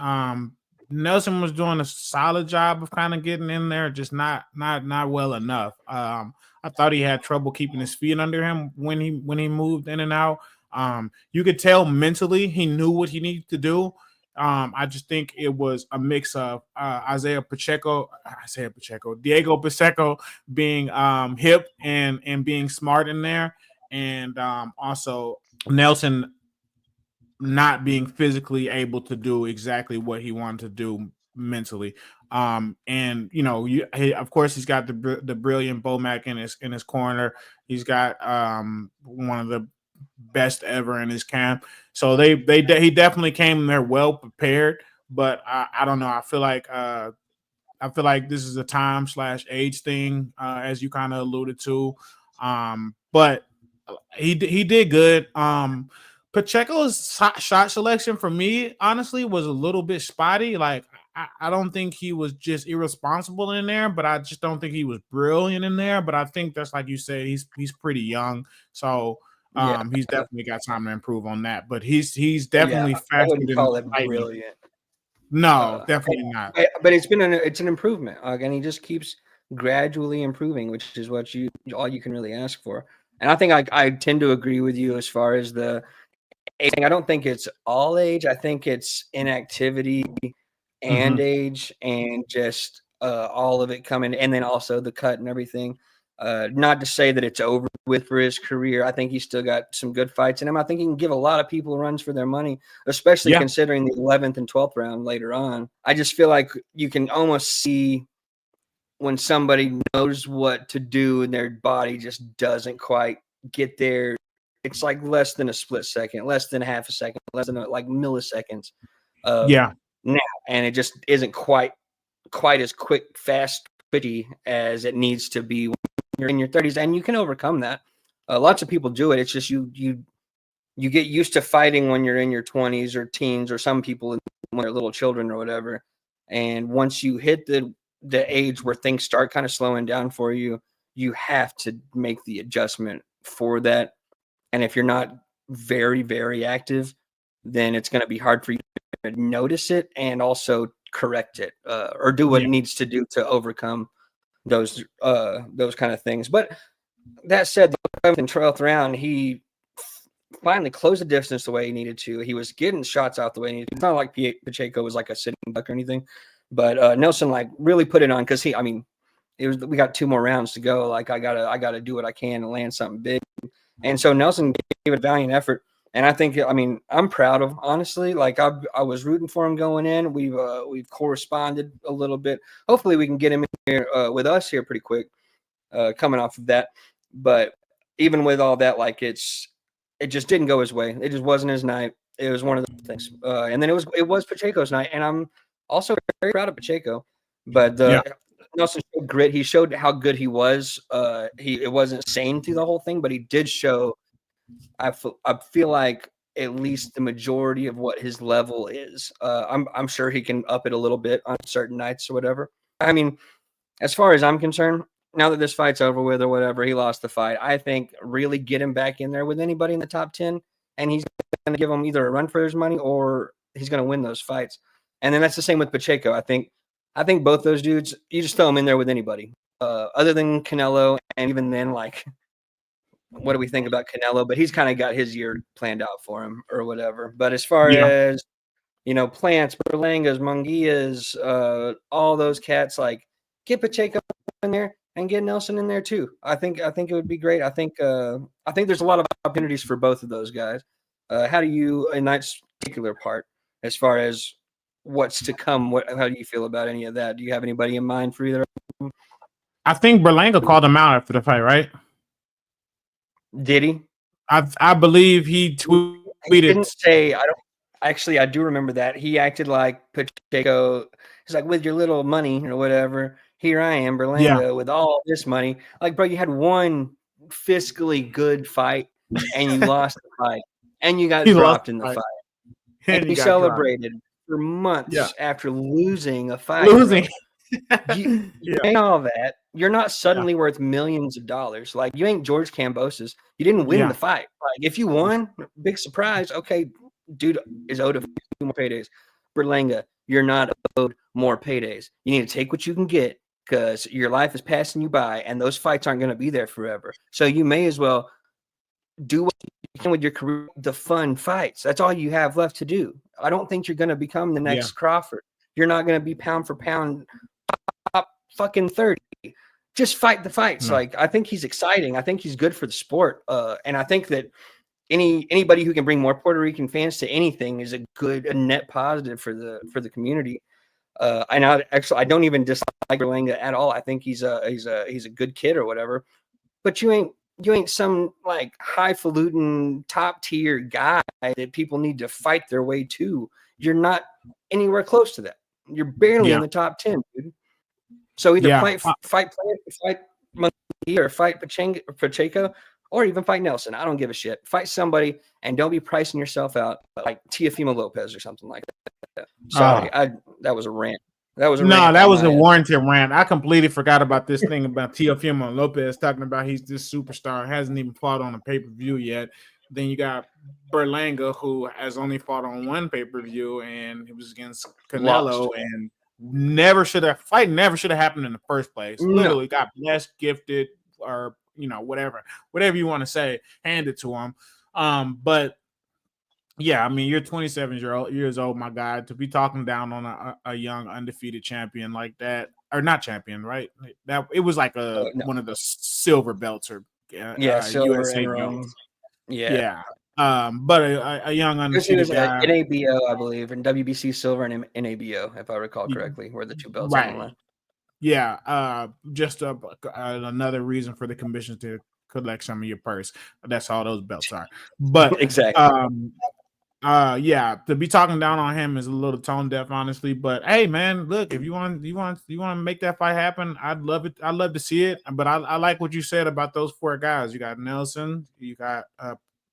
Nelson was doing a solid job of kind of getting in there, just not well enough. I thought he had trouble keeping his feet under him when he moved in and out. You could tell mentally he knew what he needed to do. I just think it was a mix of Diego Pacheco being hip and being smart in there, and also Nelson not being physically able to do exactly what he wanted to do mentally. And of course he's got the brilliant Bomac in his corner. He's got one of the best ever in his camp. So he definitely came there well prepared, but I don't know. I feel like this is a time/age thing, as you kind of alluded to. But he did good. Pacheco's shot selection for me, honestly, was a little bit spotty. Like, I don't think he was just irresponsible in there, but I just don't think he was brilliant in there. But I think that's like you said, he's pretty young, so Yeah, he's definitely got time to improve on that. But he's yeah, definitely I faster wouldn't than call it lightning. brilliant. No, definitely not. But it's an improvement, and he just keeps gradually improving, which is what all you can really ask for. And I think I tend to agree with you as far as the age. I don't think it's all age. I think it's inactivity and age, and just all of it coming, and then also the cut and everything. Not to say that it's over with for his career. I think he's still got some good fights in him. I think he can give a lot of people runs for their money, especially Yeah, considering the 11th and 12th round later on. I just feel like you can almost see when somebody knows what to do and their body just doesn't quite get there. It's like less than a split second, less than half a second, less than like milliseconds of yeah, now, and it just isn't quite as quick, fast, twitchy as it needs to be when you're in your 30s, and you can overcome that. Lots of people do it. It's just you get used to fighting when you're in your 20s or teens, or some people when they're little children or whatever. And once you hit the age where things start kind of slowing down for you, you have to make the adjustment for that. And if you're not very, very active, then it's going to be hard for you to notice it and also correct it, or do what yeah, it needs to do to overcome those kind of things. But that said, the 11th and 12th round, he finally closed the distance the way he needed to. He was getting shots out the way he needed to. It's not like Pacheco was like a sitting duck or anything, but Nelson like really put it on, because we got 2 more rounds to go. Like I gotta do what I can and land something big. And so Nelson gave a valiant effort. And I think, I'm proud of, honestly, like I was rooting for him going in. We've corresponded a little bit. Hopefully we can get him in here with us here pretty quick, coming off of that. But even with all that, like it just didn't go his way. It just wasn't his night. It was one of those things. And then it was Pacheco's night. And I'm also very proud of Pacheco. But yeah, Nelson showed grit. He showed how good he was. It wasn't sane through the whole thing, but he did show. I feel like at least the majority of what his level is. I'm sure he can up it a little bit on certain nights or whatever. I mean, as far as I'm concerned, now that this fight's over with or whatever, he lost the fight. I think really get him back in there with anybody in the top 10, and he's going to give him either a run for his money or he's going to win those fights. And then that's the same with Pacheco. I think both those dudes, you just throw them in there with anybody, other than Canelo, and even then, like, what do we think about Canelo? But he's kind of got his year planned out for him or whatever. But as far yeah. as, Plants, Berlangas, Munguias, all those cats, like, get Pacheco in there and get Nelson in there too. I think it would be great. I think there's a lot of opportunities for both of those guys. How do you, in that particular part, as far as what's to come, how do you feel about any of that? Do you have anybody in mind for either of them? I think Berlanga called him out after the fight, right? Did he? I believe he He tweeted. didn't say. I do remember that. He acted like Pacheco. He's like, with your little money or whatever, here I am, Yeah, Berlanga, with all this money. Like, bro, you had one fiscally good fight and you lost the fight and you got he lost dropped in the the fight, fight. And and he you got dropped. celebrated for Yeah, months after losing a fight, losing. bro. You Yeah, ain't all that. You're not yeah, suddenly worth millions of dollars. Like, you ain't George Cambosis. You didn't win the yeah, fight. Like, if you won, big surprise. Okay, dude is owed a few more paydays. Berlanga, you're not owed more paydays. You need to take what you can get, because your life is passing you by, and those fights aren't going to be there forever. So you may as well do what you can with your career, the fun fights. That's all you have left to do. I don't think you're going to become the yeah, next Crawford. You're not going to be pound for pound top fucking 30. Just fight the fights. no, Like, I think he's exciting. I think he's good for the sport. And I think that anybody who can bring more Puerto Rican fans to anything is a net positive for the community. And I don't even dislike Berlanga at all. I think he's a good kid or whatever. But you ain't some like highfalutin top tier guy that people need to fight their way to. You're not anywhere close to that. You're barely in yeah, the top 10, dude. So either yeah. fight Monkey or fight Pacheco, or even fight Nelson. I don't give a shit. Fight somebody and don't be pricing yourself out like Teofimo Lopez or something like that. Sorry, that was a rant. That was a no, rant. that was a warranted rant. I completely forgot about this thing about Teofimo Lopez talking about he's this superstar, hasn't even fought on a pay-per-view yet. Then you got Berlanga, who has only fought on one pay-per-view, and it was against Canelo, and never should have happened in the first place. No. Literally got blessed, gifted, or whatever you want to say, handed to him. But yeah, I mean, you're 27 years old, my guy, to be talking down on a young undefeated champion like that, or not champion, right? That it was like one of the silver belts or silver USA and belts. Yeah. But a young undefeated guy. NABO, I believe, and WBC silver and NABO, if I recall correctly, were the two belts on the line. Yeah, just another reason for the commission to collect some of your purse. That's all those belts are. But exactly. Yeah, to be talking down on him is a little tone deaf, honestly. But hey, man, look, if you want to make that fight happen, I'd love it. I'd love to see it. But I like what you said about those four guys. You got Nelson, you got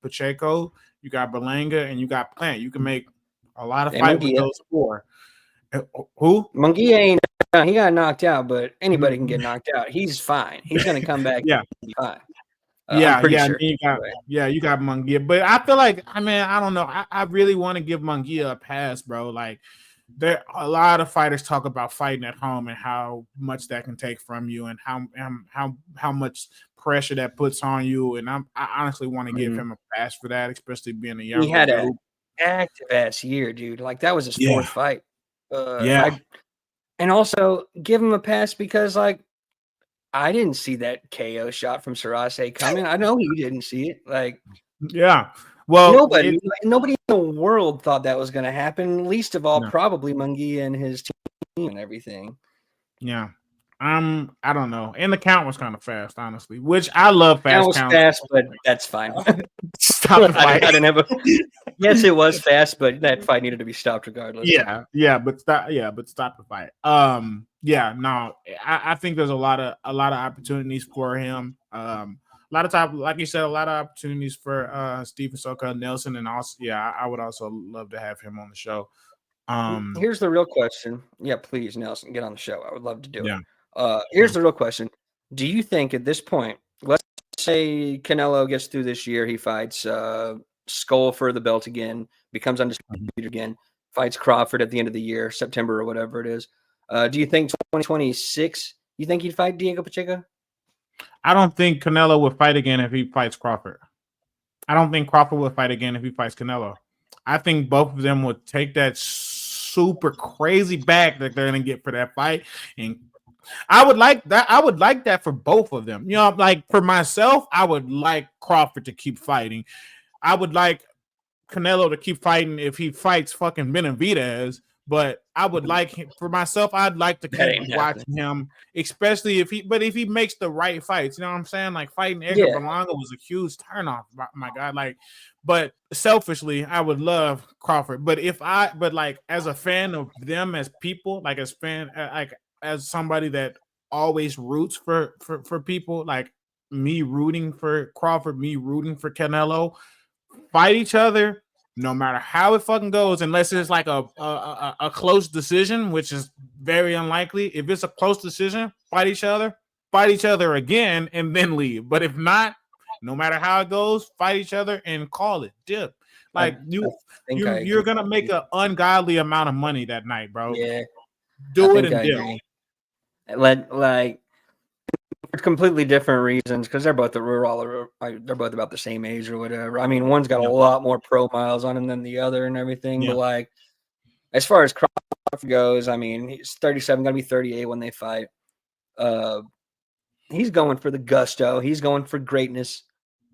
Pacheco, you got Berlanga, and you got Plant. You can make a lot of fight with those four. Who? Munguia ain't. He got knocked out, but anybody can get knocked out. He's fine. He's gonna come back. Yeah, and be fine. Sure. You got Munguia, but I feel like I don't know. I really want to give Munguia a pass, bro. Like there, a lot of fighters talk about fighting at home and how much that can take from you, and how much pressure that puts on you. And I honestly want to give him a pass for that, especially being a young. He had an active ass year, dude. Like that was his fourth fight. And also give him a pass because like. I didn't see that KO shot from Sarase coming. I know he didn't see it. Like, well, nobody in the world thought that was going to happen. Least of all, probably Munguia and his team and everything. Yeah, I don't know. And the count was kind of fast, honestly. Which I love fast counts. Fast, but that's fine. Stop the fight. I didn't have a. Yes, it was fast, but that fight needed to be stopped regardless. But stop the fight. I think there's a lot of opportunities for him. A lot of time, like you said, a lot of opportunities for Stephen Soka Nelson, and also, I would also love to have him on the show. Here's the real question. Yeah, please, Nelson, get on the show. I would love to do it. Here's the real question. Do you think at this point, let's say Canelo gets through this year, he fights Skull for the belt again, becomes undisputed again, fights Crawford at the end of the year, September or whatever it is. Do you think 2026, you think he'd fight Diego Pacheco? I don't think Canelo would fight again if he fights Crawford. I don't think Crawford would fight again if he fights Canelo. I think both of them would take that super crazy back that they're going to get for that fight. And I would like that. I would like that for both of them. Like for myself, I would like Crawford to keep fighting. I would like Canelo to keep fighting if he fights fucking Benavidez. But I would like him for myself. I'd like to keep watching him, especially if he makes the right fights. You know what I'm saying? Like fighting Edgar Berlanga was a huge turnoff, my God. Like, but selfishly, I would love Crawford. But as a fan of them as people, like as somebody that always roots for people, like me rooting for Crawford, me rooting for Canelo, fight each other. No matter how it fucking goes, unless it's like a close decision, which is very unlikely. If it's a close decision, fight each other again, and then leave. But if not, no matter how it goes, fight each other and call it dip. Like you're gonna make an ungodly amount of money that night, bro. Yeah, do it and dip. Like for completely different reasons, because they're both about the same age or whatever. I mean, one's got a lot more pro miles on him than the other and everything. But like, as far as Crawford goes, I mean, he's 37, gonna be 38 when they fight. He's going for the gusto. He's going for greatness,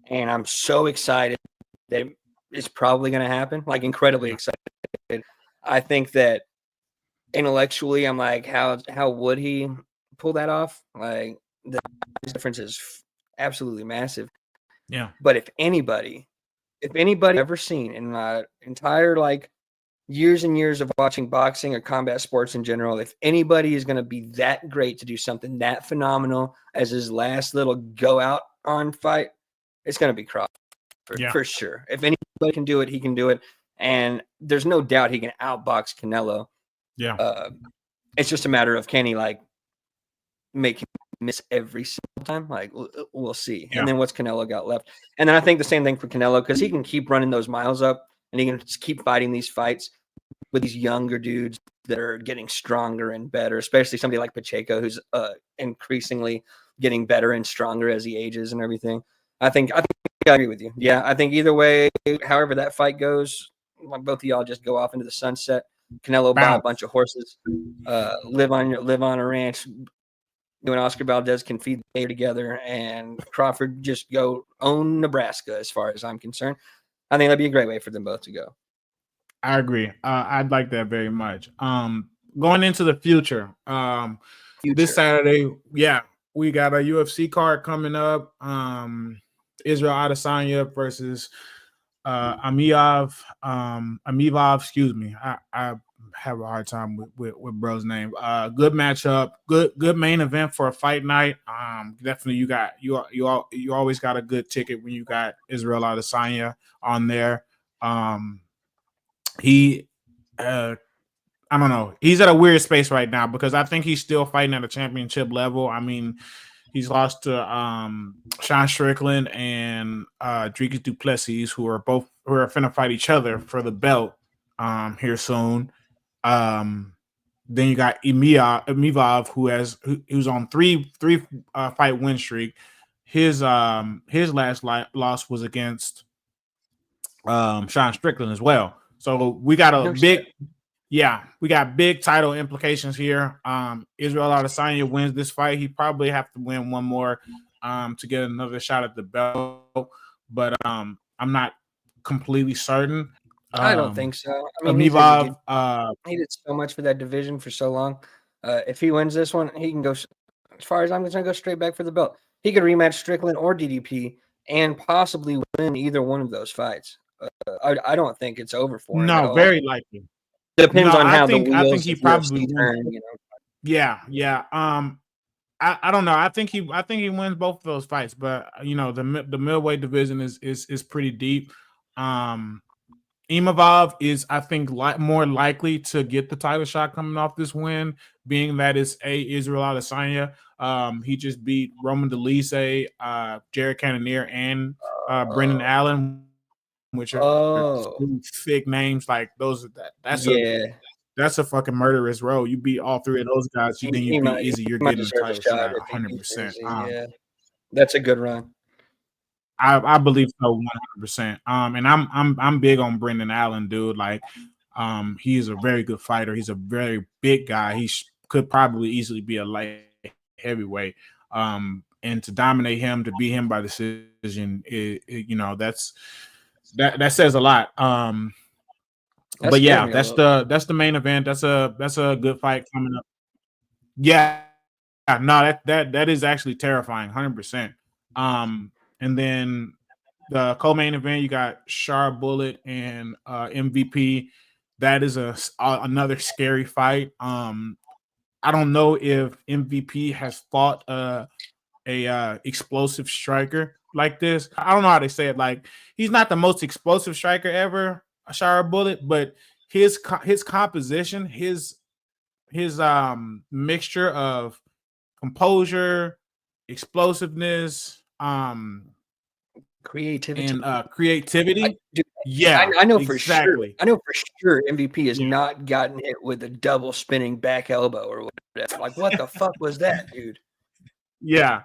and I'm so excited that it's probably gonna happen. Like, incredibly excited. I think that intellectually, I'm like, how would he pull that off? Like, the difference is absolutely massive. Yeah. But if anybody ever seen in my entire like years and years of watching boxing or combat sports in general, if anybody is going to be that great to do something that phenomenal as his last little go out on fight, it's going to be Crawford for sure. If anybody can do it, he can do it. And there's no doubt he can outbox Canelo. Yeah. It's just a matter of can he like make him miss every single time? Like we'll see. Yeah. And then what's Canelo got left? And then I think the same thing for Canelo because he can keep running those miles up and he can just keep fighting these fights with these younger dudes that are getting stronger and better, especially somebody like Pacheco who's increasingly getting better and stronger as he ages and everything. I think I agree with you. Yeah, I think either way, however that fight goes, both of y'all just go off into the sunset. Canelo buy a bunch of horses, live on a ranch. You and Oscar Valdez can feed the day together, and Crawford just go own Nebraska. As far as I'm concerned, I think that'd be a great way for them both to go. I agree. I'd like that very much. Going into the future, this Saturday, we got a UFC card coming up. Israel Adesanya versus Imavov. Excuse me. I have a hard time with bro's name. Good matchup. Good main event for a fight night. Definitely you always got a good ticket when you got Israel Adesanya on there. He I don't know. He's at a weird space right now because I think he's still fighting at a championship level. I mean, he's lost to Sean Strickland and Dricus Du Plessis, who are finna fight each other for the belt here soon. Then you got Imavov, who's on three fight win streak. His last loss was against Sean Strickland as well. So we got we got big title implications here. Israel Adesanya wins this fight. He probably have to win one more to get another shot at the belt. But I'm not completely certain. I don't think so. I mean, Imavov, he did so much for that division for so long. If he wins this one, he can go, as far as I'm concerned, go straight back for the belt. He could rematch Strickland or DDP and possibly win either one of those fights. I don't think it's over for him. No, very likely. Depends on how the wheels I think he probably turn, Yeah. I don't know. I think he wins both of those fights, but the middleweight division is pretty deep. Imavov is, I think, more likely to get the title shot coming off this win, being that it's Israel Adesanya. He just beat Roman Dolce, Jared Cannonier, and Brendan Allen, which are thick names. Like those, that's a fucking murderous row. You beat all three of those guys, then you beat Izzy. You're getting the title shot 100%. Yeah, that's a good run. I believe so 100%. And I'm big on Brendan Allen, dude. Like, he's a very good fighter. He's a very big guy. He could probably easily be a light heavyweight. And to dominate him, to beat him by decision, that says a lot. But yeah, that's the main event. That's a good fight coming up. Yeah, no, that is actually terrifying, 100%. And then the co-main event, you got Sharp Bullet and MVP. That is another scary fight. I don't know if MVP has fought a explosive striker like this. I don't know how they say it. Like, he's not the most explosive striker ever, Sharp Bullet, but his composition, his mixture of composure, explosiveness, creativity, and creativity. I know for sure. I know for sure MVP has not gotten hit with a double spinning back elbow or whatever. Like, what the fuck was that, dude? Yeah.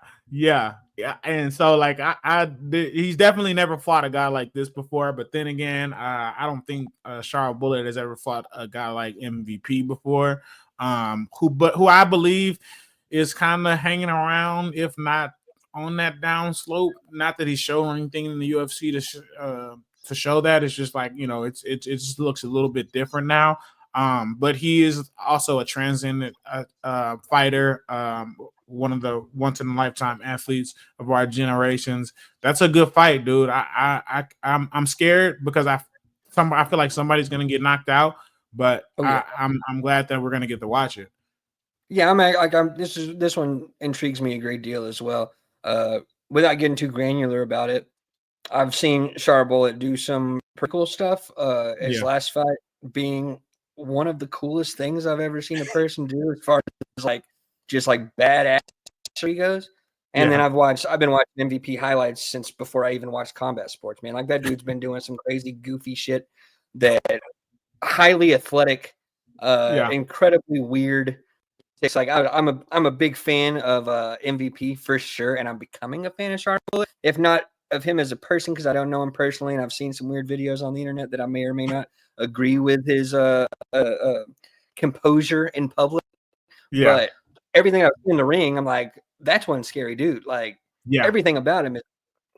And so, like, he's definitely never fought a guy like this before. But then again, I don't think Sharp Bullet has ever fought a guy like MVP before. Who I believe is kind of hanging around, if not on that down slope. Not that he's showing anything in the UFC to show that. It's just like, it just looks a little bit different now. But he is also a transcendent fighter, one of the once in a lifetime athletes of our generations. That's a good fight, dude. I'm scared because I feel like somebody's gonna get knocked out, but I'm glad that we're gonna get to watch it. Yeah, this one intrigues me a great deal as well. Without getting too granular about it, I've seen Charbullet do some pretty cool stuff. His Yeah, last fight being one of the coolest things I've ever seen a person do, as far as like just like badass goes. And then yeah, I've been watching MVP highlights since before I even watched combat sports, man. Like that dude's been doing some crazy, goofy shit that highly athletic, yeah, incredibly weird. It's like I'm a big fan of MVP for sure, and I'm becoming a fan of Charlotte. If not of him as a person, because I don't know him personally, and I've seen some weird videos on the internet that I may or may not agree with his composure in public. yeah, But everything I've seen in the ring, I'm like, that's one scary dude. Like yeah, everything about him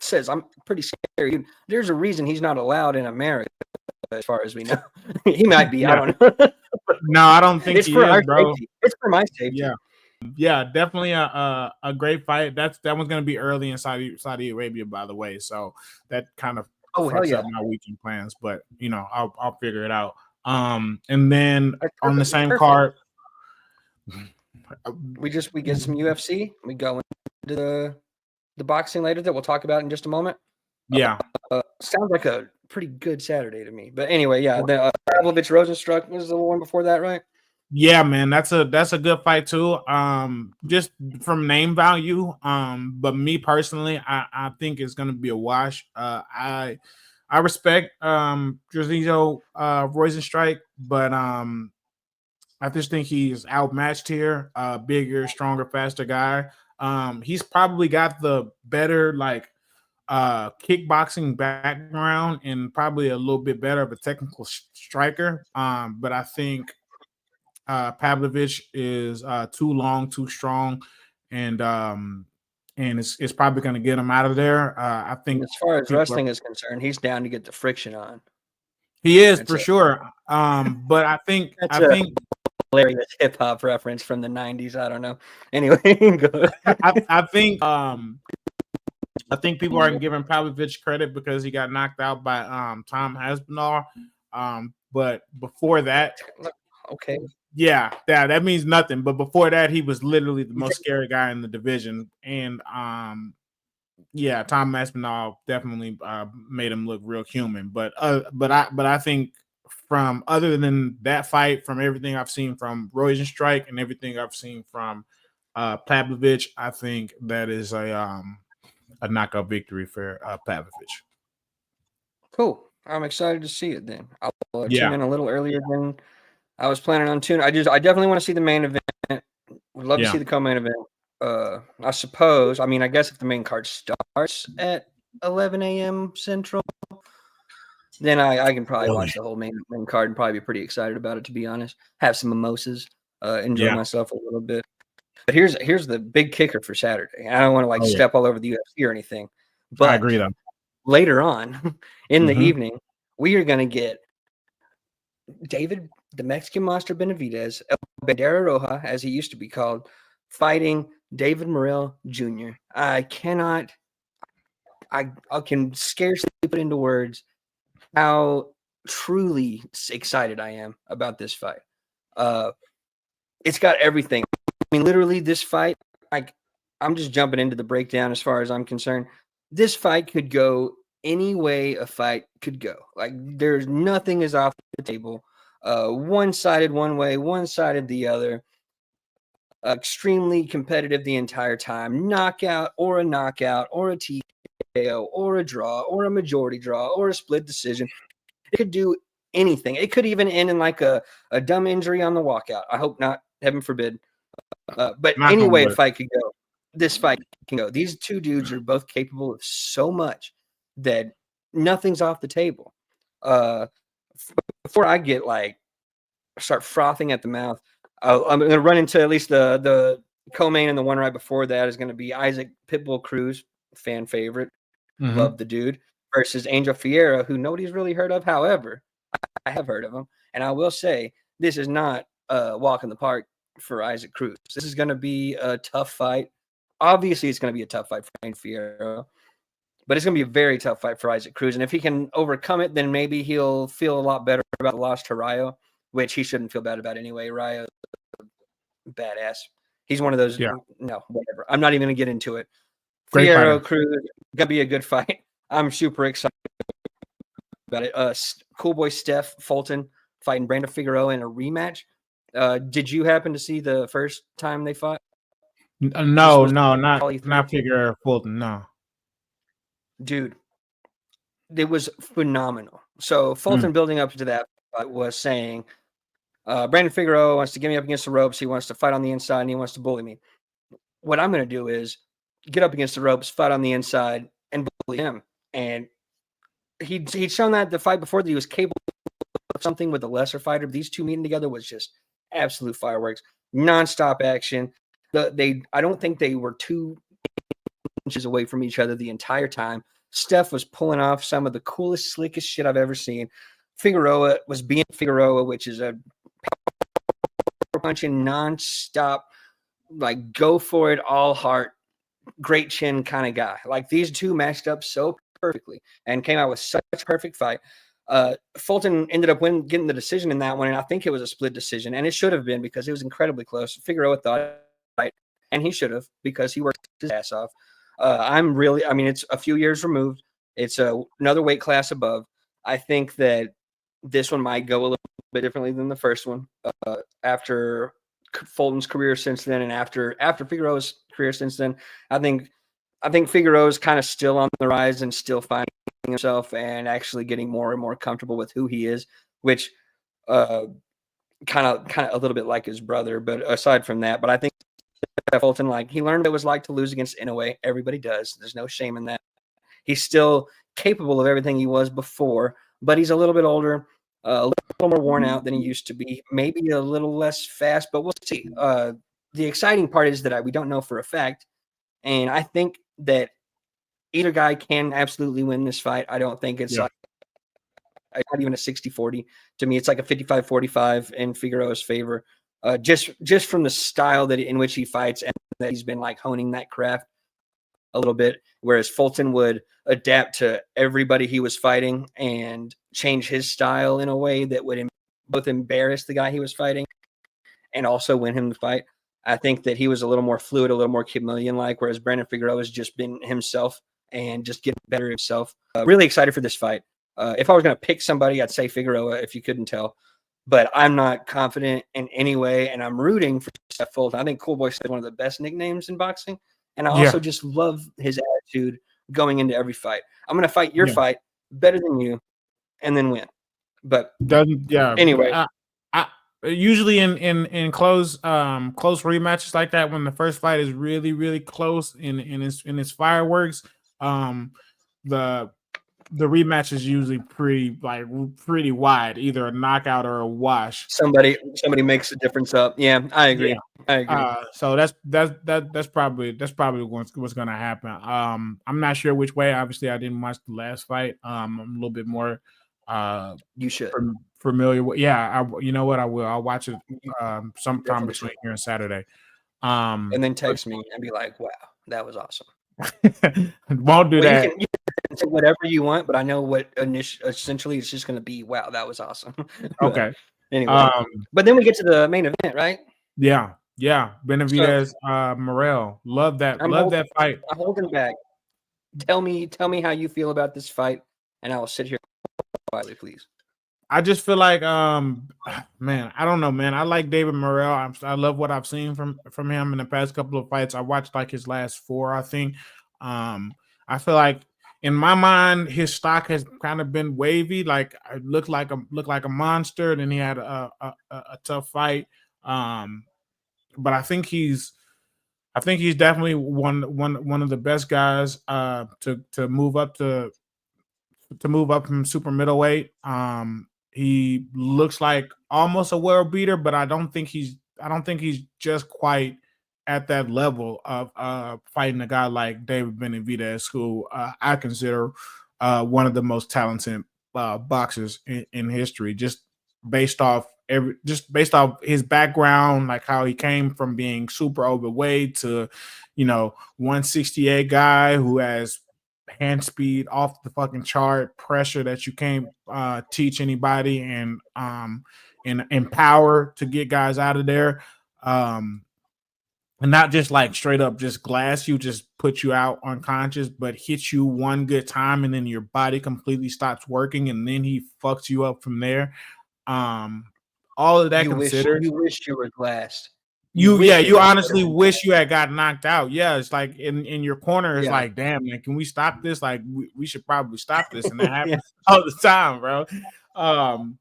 says I'm pretty scary. Dude. There's a reason he's not allowed in America, as far as we know. He might be. I yeah. don't know. No, I don't think It's he for is, our bro. safety. It's for my safety. Yeah, yeah, definitely a great fight. That one's gonna be early in Saudi Arabia, by the way. So that kind of Oh hell fucks yeah! up my weekend plans, but I'll figure it out. And then That's on the perfect. It's same perfect. card, We get some UFC. We go into the boxing later that we'll talk about in just a moment. yeah. Sounds like a pretty good Saturday to me. But anyway, yeah, the Pavlovich Rosenstruck was the one before that, right? Yeah, man, that's a good fight too. Just from name value. But me personally, I think it's gonna be a wash. I respect Jorginho Rosenstrike, but I just think he's outmatched here. Bigger, stronger, faster guy. He's probably got the better kickboxing background and probably a little bit better of a technical striker. But I think Pavlovich is too long, too strong, and it's probably going to get him out of there. I And think as far as people are, wrestling is concerned, he's down to get the friction on. he is That's for a sure. But I think that's I a think hilarious hip hop reference from the '90s. I don't know. Anyway, go. I think people aren't giving Pavlovich credit because he got knocked out by Tom Hasbunall. But before that, Okay. yeah, that means nothing. But before that, he was literally the most scary guy in the division, and yeah, Tom Aspinall definitely made him look real human. But I think from other than that fight, from everything I've seen from Rosenstrike and everything I've seen from Pavlovich, I think that is a knockout victory for Pavlovich. Cool. I'm excited to see it then. I'll tune Yeah, in a little earlier than I was planning on tuning. I definitely want to see the main event. Would love to yeah, see the co-main event. I suppose. I mean, I guess if the main card starts at 11 a.m. Central, then I can probably really, watch the whole main card and probably be pretty excited about it. To be honest, have some mimosas, enjoy yeah. myself a little bit. But here's the big kicker for Saturday. I don't want to like Oh yeah, step all over the UFC or anything, I but agree though. later on in the Hmm. evening, we are going to get David, the Mexican Monster Benavidez, El Bandera Roja, as he used to be called, fighting David Morrell Jr. I cannot, I can scarcely put into words how truly excited I am about this fight. Uh, it's got everything. I mean, literally, this fight, like, I'm just jumping into the breakdown as far as I'm concerned. This fight could go any way a fight could go. Like, there's nothing is off the table. One sided one way, one sided the other. Extremely competitive the entire time. Knockout or a TKO or a draw or a majority draw or a split decision. It could do anything. It could even end in like a dumb injury on the walkout. I hope not, heaven forbid. But Knock on anyway, a wood. fight could go. This fight can go. These two dudes are both capable of so much that nothing's off the table. Uh, before I get like start frothing at the mouth, I'm going to run into at least the co-main, and the one right before that is going to be Isaac Pitbull Cruz, fan favorite, Hmm. love the dude, versus Angel Fiera, who nobody's really heard of. However, I have heard of him, and I will say this is not a walk in the park for Isaac Cruz. This is going to be a tough fight. Obviously, it's going to be a tough fight for Angel Fiera, but it's going to be a very tough fight for Isaac Cruz. And if he can overcome it, then maybe he'll feel a lot better about the loss to Rayo, which he shouldn't feel bad about anyway. Rayo, badass. He's one of those. Yeah, No, whatever. I'm not even going to get into it. great Fierro fighter. Cruz gonna be a good fight. I'm super excited about it. Cool boy Steph Fulton fighting Brandon Figueroa in a rematch. Did you happen to see the first time they fought? No, not Figure Fulton. No, dude, it was phenomenal. So Fulton building up to that was saying, Brandon Figueroa wants to get me up against the ropes. He wants to fight on the inside and he wants to bully me. What I'm going to do is get up against the ropes, fight on the inside, and bully him. And he'd shown that the fight before that he was capable of something with a lesser fighter. These two meeting together was just absolute fireworks, nonstop action. I don't think they were 2 inches away from each other the entire time. Steph was pulling off some of the coolest, slickest shit I've ever seen. Figueroa was being Figueroa, which is a power punching nonstop, like go for it, all heart, great chin kind of guy. Like these two matched up so perfectly and came out with such a perfect fight. Fulton ended up getting the decision in that one, and I think it was a split decision, and it should have been because it was incredibly close. Figueroa thought right, and he should have because he worked his ass off. It's a few years removed. It's another weight class above. I think that this one might go a little bit differently than the first one. After Fulton's career since then, and after Figueroa's career since then, I think Figueroa's kind of still on the rise and still finding himself and actually getting more and more comfortable with who he is, which kind of a little bit like his brother. But aside from that, but I think Fulton, like he learned what it was like to lose against Innoue. Everybody does. There's no shame in that. He's still capable of everything he was before, but he's a little bit older, a little more worn out than he used to be. Maybe a little less fast, but we'll see. The exciting part is that we don't know for a fact, and I think that either guy can absolutely win this fight. I don't think it's like not even a 60-40. To me, it's like a 55-45 in Figueroa's favor. Just from the style in which he fights and that he's been like honing that craft a little bit, whereas Fulton would adapt to everybody he was fighting and change his style in a way that would both embarrass the guy he was fighting and also win him the fight. I think that he was a little more fluid, a little more chameleon-like, whereas Brandon Figueroa has just been himself and just getting better himself. Really excited for this fight. If I was going to pick somebody, I'd say Figueroa, if you couldn't tell. But I'm not confident in any way, and I'm rooting for Steph Fulton. I think Cool Boy said one of the best nicknames in boxing, and I also just love his attitude going into every fight. I'm going to fight your fight better than you, and then win. But anyway, I usually in close rematches like that, when the first fight is really really close in its fireworks, the rematch is usually pretty wide, either a knockout or a wash. Somebody makes a difference up. Yeah, I agree. Yeah. I agree. So that's probably what's going to happen. I'm not sure which way. Obviously, I didn't watch the last fight. I'm a little bit more you should familiar with. Yeah, you know what? I will. I'll watch it sometime between here and Saturday. And then text me and be like, "Wow, that was awesome." Won't do that. You can say whatever you want, but I know what essentially it's just going to be. Wow, that was awesome. Okay. Anyway, but then we get to the main event, right? Yeah. Benavidez, Morrell. Love that. That fight. I'm holding back. Tell me how you feel about this fight, and I will sit here quietly, please. I just feel like, man, I don't know, man. I like David Morrell. I love what I've seen from him in the past couple of fights. I watched like his last 4, I think. I feel like in my mind, his stock has kind of been wavy. Like it looked like a monster. Then he had a tough fight. But I think he's definitely one of the best guys to move up from super middleweight. He looks like almost a world beater, but I don't think he's just quite at that level of fighting a guy like David Benavidez, who I consider one of the most talented boxers in history, just based off his background, like how he came from being super overweight to 168 guy who has hand speed off the fucking chart, pressure that you can't teach anybody, and power to get guys out of there. and not just like straight up just glass you, just put you out unconscious, but hit you one good time and then your body completely stops working and then he fucks you up from there. Um, all of that You wish considered, you were glassed. you You could honestly have been wish you had got knocked out. Yeah, it's like in your corner, it's yeah. like, damn, man, can we stop this? Like, we should probably stop this, and that Yeah. happens all the time, bro. Um,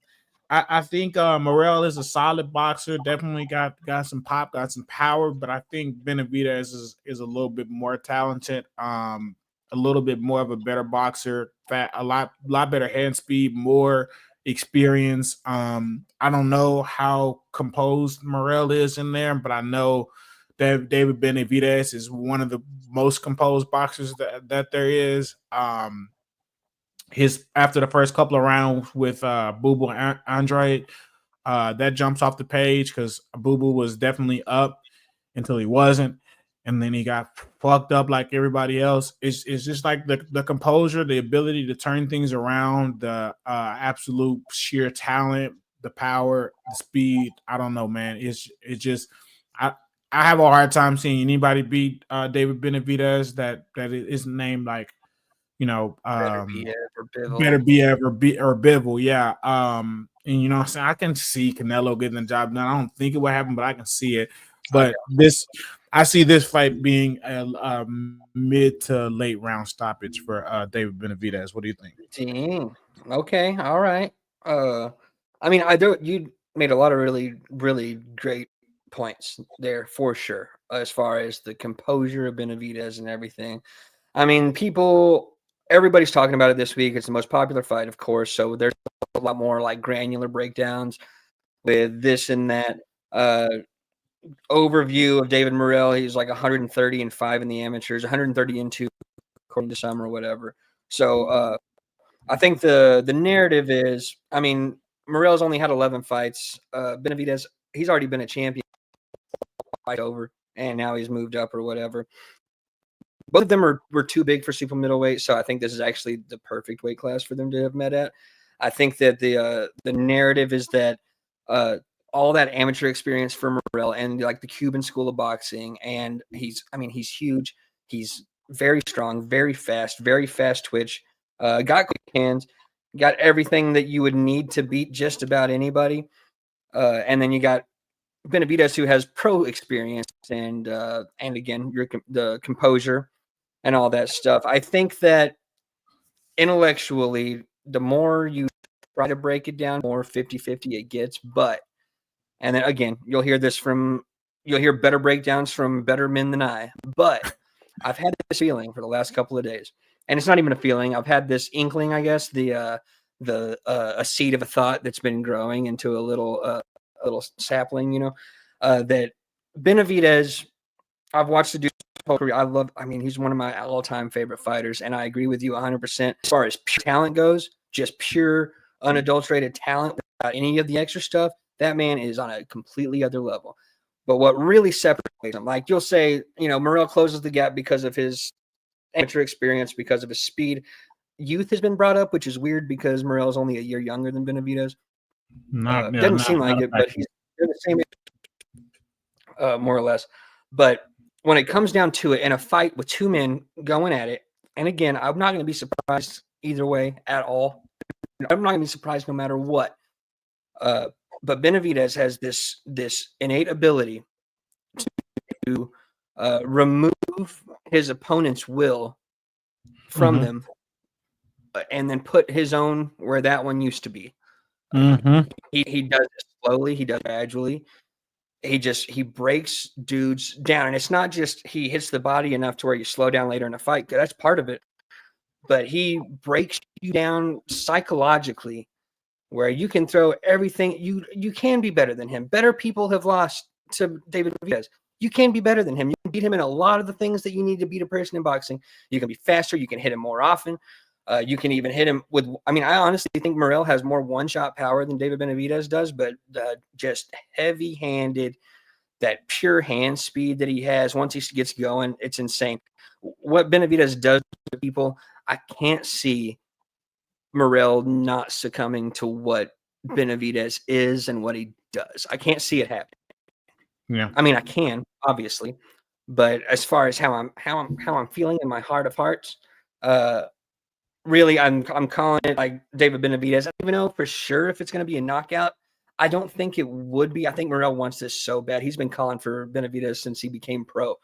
I think Morrell is a solid boxer. Definitely got some pop, got some power, but I think Benavidez is a little bit more talented. A little bit more of a better boxer, a lot better hand speed, more experience. I don't know how composed Morrell is in there, but I know that David Benavidez is one of the most composed boxers that there is. His after the first couple of rounds with Boo Boo Andrade, that jumps off the page because Boo Boo was definitely up until he wasn't, and then he got fucked up like everybody else. It's just like the composure, the ability to turn things around, the absolute sheer talent, the power, the speed. I don't know, man. It's just I. I have a hard time seeing anybody beat David Benavidez that isn't named like Better be ever better Bivol. be ever be or Bivol, yeah. And you know what I'm saying, I can see Canelo getting the job done. I don't think it will happen, but I can see it. I But I see this fight being a mid to late round stoppage for David Benavidez. What do you think? Dang. Okay. All right. I mean, I do. You made a lot of really great points there for sure, as far as the composure of Benavidez and everything. I mean, everybody's talking about it this week. It's the most popular fight, of course. So there's a lot more like granular breakdowns with this and that. Overview of David Morrell. He's like 130-5 in the amateurs, 130-2 according to some or whatever. So I think the narrative is, I mean, Morrell's only had 11 fights. Benavidez, he's already been a champion fight over, and now he's moved up or whatever. Both of them were too big for super middleweight, so I think this is actually the perfect weight class for them to have met at. I think that the narrative is that all that amateur experience for Morrell and like the Cuban school of boxing, and he's huge, he's very strong, very fast twitch, got quick hands, got everything that you would need to beat just about anybody. And then you got Benavidez, who has pro experience and again the composure and all that stuff. I think that intellectually, the more you try to break it down, more 50-50 it gets. But, and then again, you'll hear better breakdowns from better men than I. But I've had this feeling for the last couple of days, and it's not even a feeling. I've had this inkling, I guess, a seed of a thought that's been growing into a little sapling, that Benavidez, I've watched the dude's whole career. He's one of my all-time favorite fighters, and I agree with you 100%. As far as pure talent goes, just pure, unadulterated talent without any of the extra stuff, that man is on a completely other level. But what really separates him, like you'll say, Morrell closes the gap because of his amateur experience, because of his speed. Youth has been brought up, which is weird because Morrell is only a year younger than Benavidez. Doesn't seem like it, but they're the same age, more or less. But when it comes down to it, in a fight with two men going at it, and again, I'm not going to be surprised either way at all. I'm not going to be surprised no matter what. But Benavidez has this innate ability to remove his opponent's will from them, and then put his own where that one used to be. He does it slowly. He does it gradually. He breaks dudes down, and it's not just he hits the body enough to where you slow down later in a fight. That's part of it, but he breaks you down psychologically, where you can throw everything. You can be better than him. Better people have lost to David Benavidez. You can be better than him. You can beat him in a lot of the things that you need to beat a person in boxing. You can be faster. You can hit him more often. You can even hit him with. I honestly think Morrell has more one-shot power than David Benavidez does, but just heavy-handed, that pure hand speed that he has once he gets going, it's insane. What Benavidez does to people, I can't see Morrell not succumbing to what Benavidez is and what he does. I can't see it happen. Yeah. I mean, I can obviously, but as far as how I'm feeling in my heart of hearts, really, I'm calling it like David Benavidez. I don't even know for sure if it's going to be a knockout. I don't think it would be. I think Morrell wants this so bad. He's been calling for Benavidez since he became pro.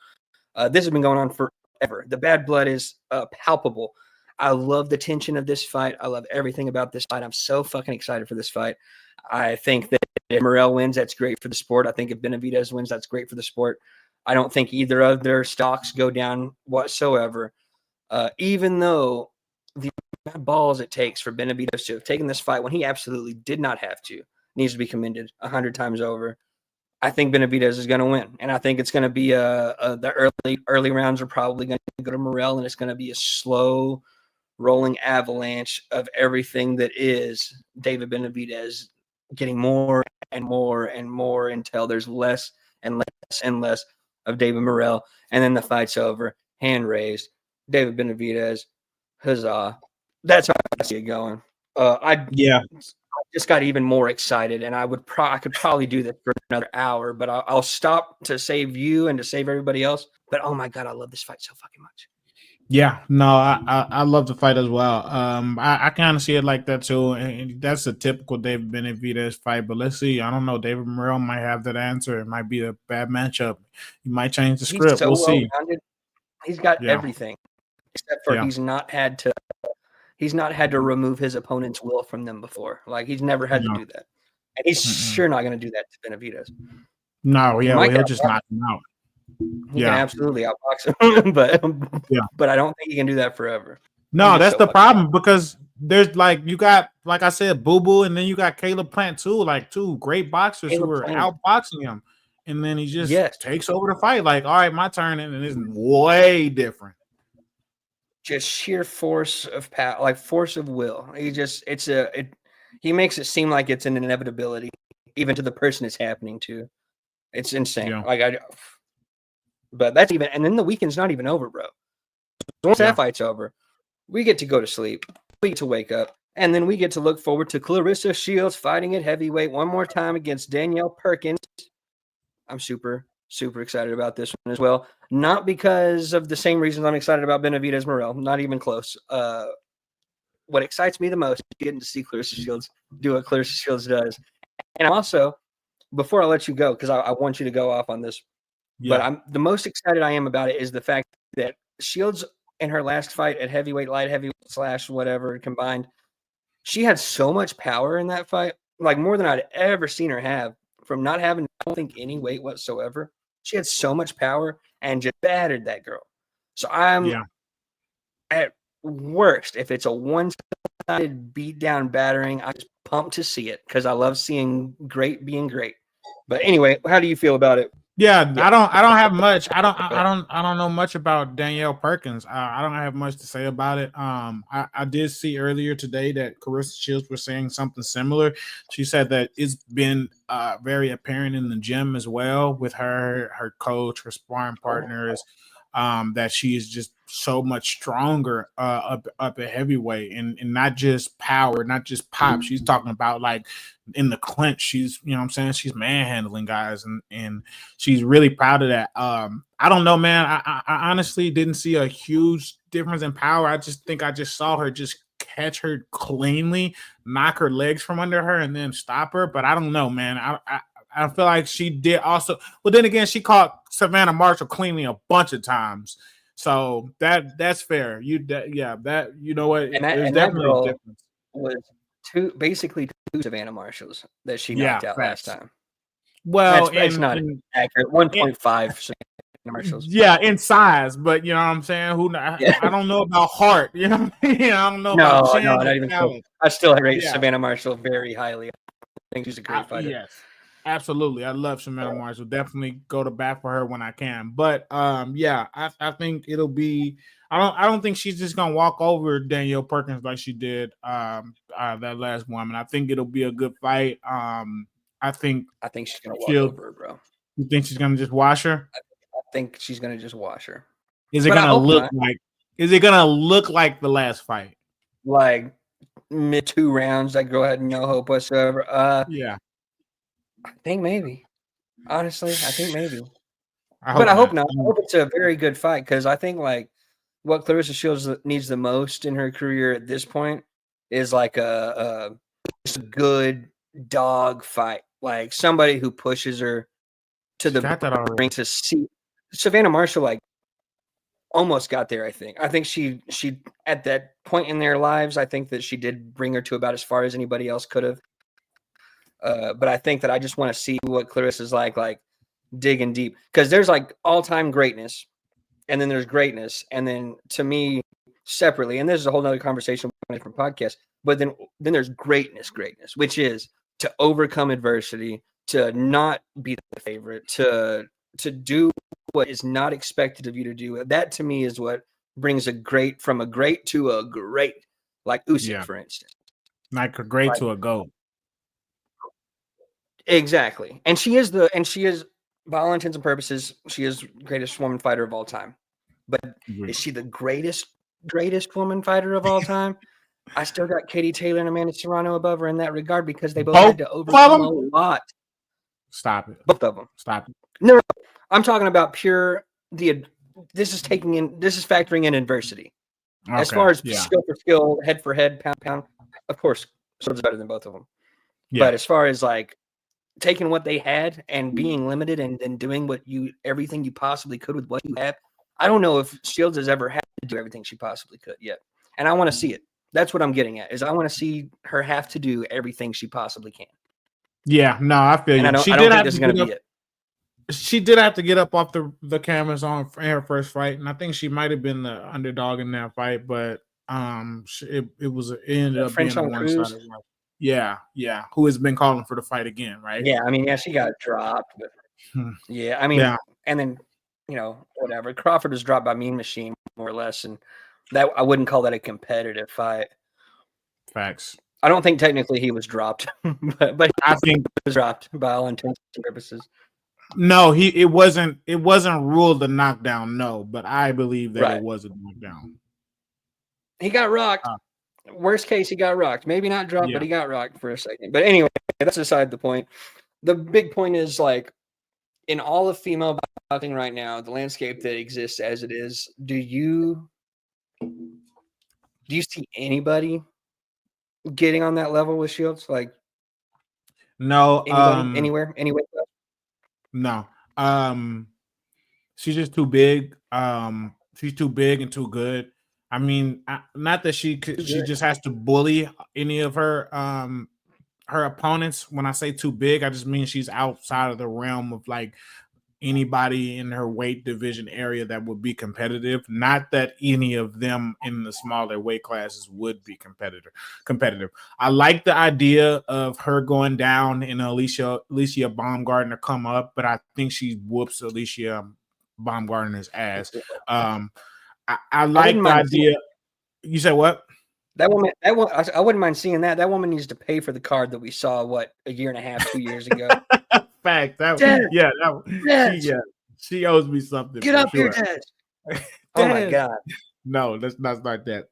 This has been going on forever. The bad blood is palpable. I love the tension of this fight. I love everything about this fight. I'm so fucking excited for this fight. I think that if Morrell wins, that's great for the sport. I think if Benavidez wins, that's great for the sport. I don't think either of their stocks go down whatsoever. Even though the balls it takes for Benavidez to have taken this fight when he absolutely did not have to needs to be commended 100 times over. I think Benavidez is going to win, and I think it's going to be the early rounds are probably going to go to Morrell, and it's going to be a slow rolling avalanche of everything that is David Benavidez getting more and more and more until there's less and less and less of David Morrell, and then the fight's over, hand raised, David Benavidez, huzzah! That's how I see it going. I just got even more excited, and I could probably do this for another hour, but I'll stop to save you and to save everybody else. But oh my god, I love this fight so fucking much. Yeah, no, I love the fight as well. I kind of see it like that too, and that's a typical David Benavidez fight. But let's see. I don't know. David Morrell might have that answer. It might be a bad matchup. He might change the He's script. so We'll see. well-rounded. He's got Yeah, everything, except for yeah, he's not had to remove his opponent's will from them before. Like he's never had to no, do that, and he's mm-mm. sure not going to do that to Benavidez. No, He yeah, well, might he'll get just knock him out. he can Yeah, absolutely outbox him, yeah. but I don't think he can do that forever. He's No, just that's so the fucking problem because there's like you got like I said, Boo Boo, and then you got Caleb Plant too, like two great boxers who Caleb are Plant. outboxing him, and then he just Yes, takes over the fight. Like, all right, my turn, and it's way different. just sheer force of power, like force of will. He makes it seem like it's an inevitability, even to the person it's happening to. It's insane. Yeah, But that's even, and then the weekend's not even over, bro. Once yeah, that fight's over, we get to go to sleep, we get to wake up, and then we get to look forward to Claressa Shields fighting at heavyweight one more time against Danielle Perkins. I'm super, super excited about this one as well. Not because of the same reasons I'm excited about Benavidez Morrell, not even close. What excites me the most is getting to see Claressa Shields do what Claressa Shields does. And I'm also, before I let you go, because I want you to go off on this, but yeah, I'm the most excited I am about it is the fact that Shields in her last fight at heavyweight, light heavyweight / whatever combined, she had so much power in that fight, like more than I'd ever seen her have from not having, I don't think, any weight whatsoever. She had so much power and just battered that girl. So I'm yeah. at worst, if it's a one-sided beat-down battering, I'm just pumped to see it because I love seeing great being great. But anyway, how do you feel about it? Yeah, Yeah. I don't have much. I don't know much about Danielle Perkins. I don't have much to say about it. I did see earlier today that Claressa Shields was saying something similar. She said that it's been very apparent in the gym as well with her coach, her sparring partners, that she is just so much stronger up at heavyweight, and not just power, not just pop. She's talking about like in the clinch, she's, you know what I'm saying, she's manhandling guys, and she's really proud of that. I don't know, man. I honestly didn't see a huge difference in power. I just think I just saw her just catch her cleanly, knock her legs from under her, and then stop her. But I don't know, man. I feel like she did also. Well, then again, she caught Savannah Marshall cleanly a bunch of times. So that's fair. That you know what? And There's that definitely a girl difference. was basically two Savannah Marshalls that she Yeah, knocked out last facts. time. Well, It's not accurate. 1.5 Savannah Marshalls. yeah, in size, but you know what I'm saying. Yeah. I don't know about heart. You know what I mean? I don't know about No, chin or not even close. talent. I still rate Yeah, Savannah Marshall very highly. I think she's a great fighter. yes, absolutely. I love Savannah Marshall. Definitely go to bat for her when I can. But yeah, I think it'll be. I don't think she's just gonna walk over Danielle Perkins like she did that last woman. I think it'll be a good fight. I think I think she's gonna walk she'll. over her, bro. You think she's gonna just wash her? I think she's gonna just wash her. Is it But I gonna hope look not. like? Is it gonna look like the last fight? Like mid 2 rounds, that girl had no hope whatsoever. Yeah. I think maybe. Honestly, I think maybe. I But hope I hope not. not. I hope it's a very good fight because I think like what Claressa Shields needs the most in her career at this point is like just a good dog fight, like somebody who pushes her to She the got that already. brink to see. Savannah Marshall like almost got there. I think she at that point in their lives, I think that she did bring her to about as far as anybody else could have. But I think that I just want to see what Claressa's like digging deep because there's like all-time greatness and then there's greatness and then to me separately and this is a whole nother conversation on a different podcast but then there's greatness which is to overcome adversity, to not be the favorite, to do what is not expected of you to do. That to me is what brings a great from a great to a great, like Usyk, for instance. Like a great to a goat. Exactly. And she is by all intents and purposes, she is the greatest woman fighter of all time. But is she the greatest woman fighter of all time? I still got Katie Taylor and Amanda Serrano above her in that regard because they both had to overcome a lot. Stop it. Both of them. Stop it. No, I'm talking about pure this is factoring in adversity. Okay. As far as skill for skill, head for head, pound for pound, of course, Shields better than both of them. Yeah. But as far as like taking what they had and being limited and doing everything you possibly could with what you have, I don't know if Shields has ever had to do everything she possibly could yet. And I want to see it. That's what I'm getting at, is I want to see her have to do everything she possibly can. Yeah, no, I feel you. I don't think this is going to be it. She did have to get up off the cameras on her first fight, and I think she might have been the underdog in that fight, but it ended up being a one-sided fight. Yeah, who has been calling for the fight again, right? Yeah, I mean, she got dropped, but yeah, I mean, and then whatever. Crawford was dropped by Mean Machine more or less, and that I wouldn't call that a competitive fight. Facts. I don't think technically he was dropped, but I think he was dropped by all intents and purposes. No, it wasn't ruled a knockdown, no, but I believe that it was a knockdown. He got rocked. Worst case, he got rocked. Maybe not dropped, but he got rocked for a second. But anyway, that's aside the point. The big point is like in all of female boxing right now, the landscape that exists as it is, do you see anybody getting on that level with Shields? Like no, anybody, anywhere? No. She's just too big. She's too big and too good. I mean, not that she just has to bully any of her her opponents. When I say too big, I just mean she's outside of the realm of like anybody in her weight division area that would be competitive. Not that any of them in the smaller weight classes would be competitive. I like the idea of her going down and Alicia Baumgardner come up, but I think she whoops Alicia Baumgardner's ass. I like the idea. You said what? That woman, I wouldn't mind seeing that. That woman needs to pay for the card that we saw, a year and a half, 2 years ago. Fact. She owes me something. Get up here, Dad. Oh my God. No, that's not like that.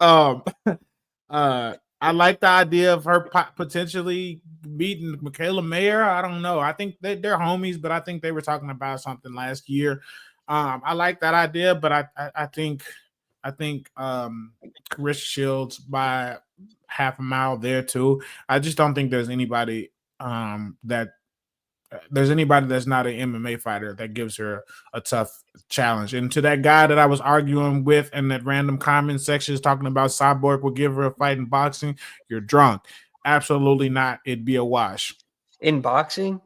I like the idea of her potentially beating Michaela Mayer. I don't know. I think they're homies, but I think they were talking about something last year. I like that idea, but I think Claressa Shields by half a mile there too. I just don't think there's anybody that's not an MMA fighter that gives her a tough challenge. And to that guy that I was arguing with in that random comment section is talking about Cyborg will give her a fight in boxing, you're drunk. Absolutely not. It'd be a wash. In boxing?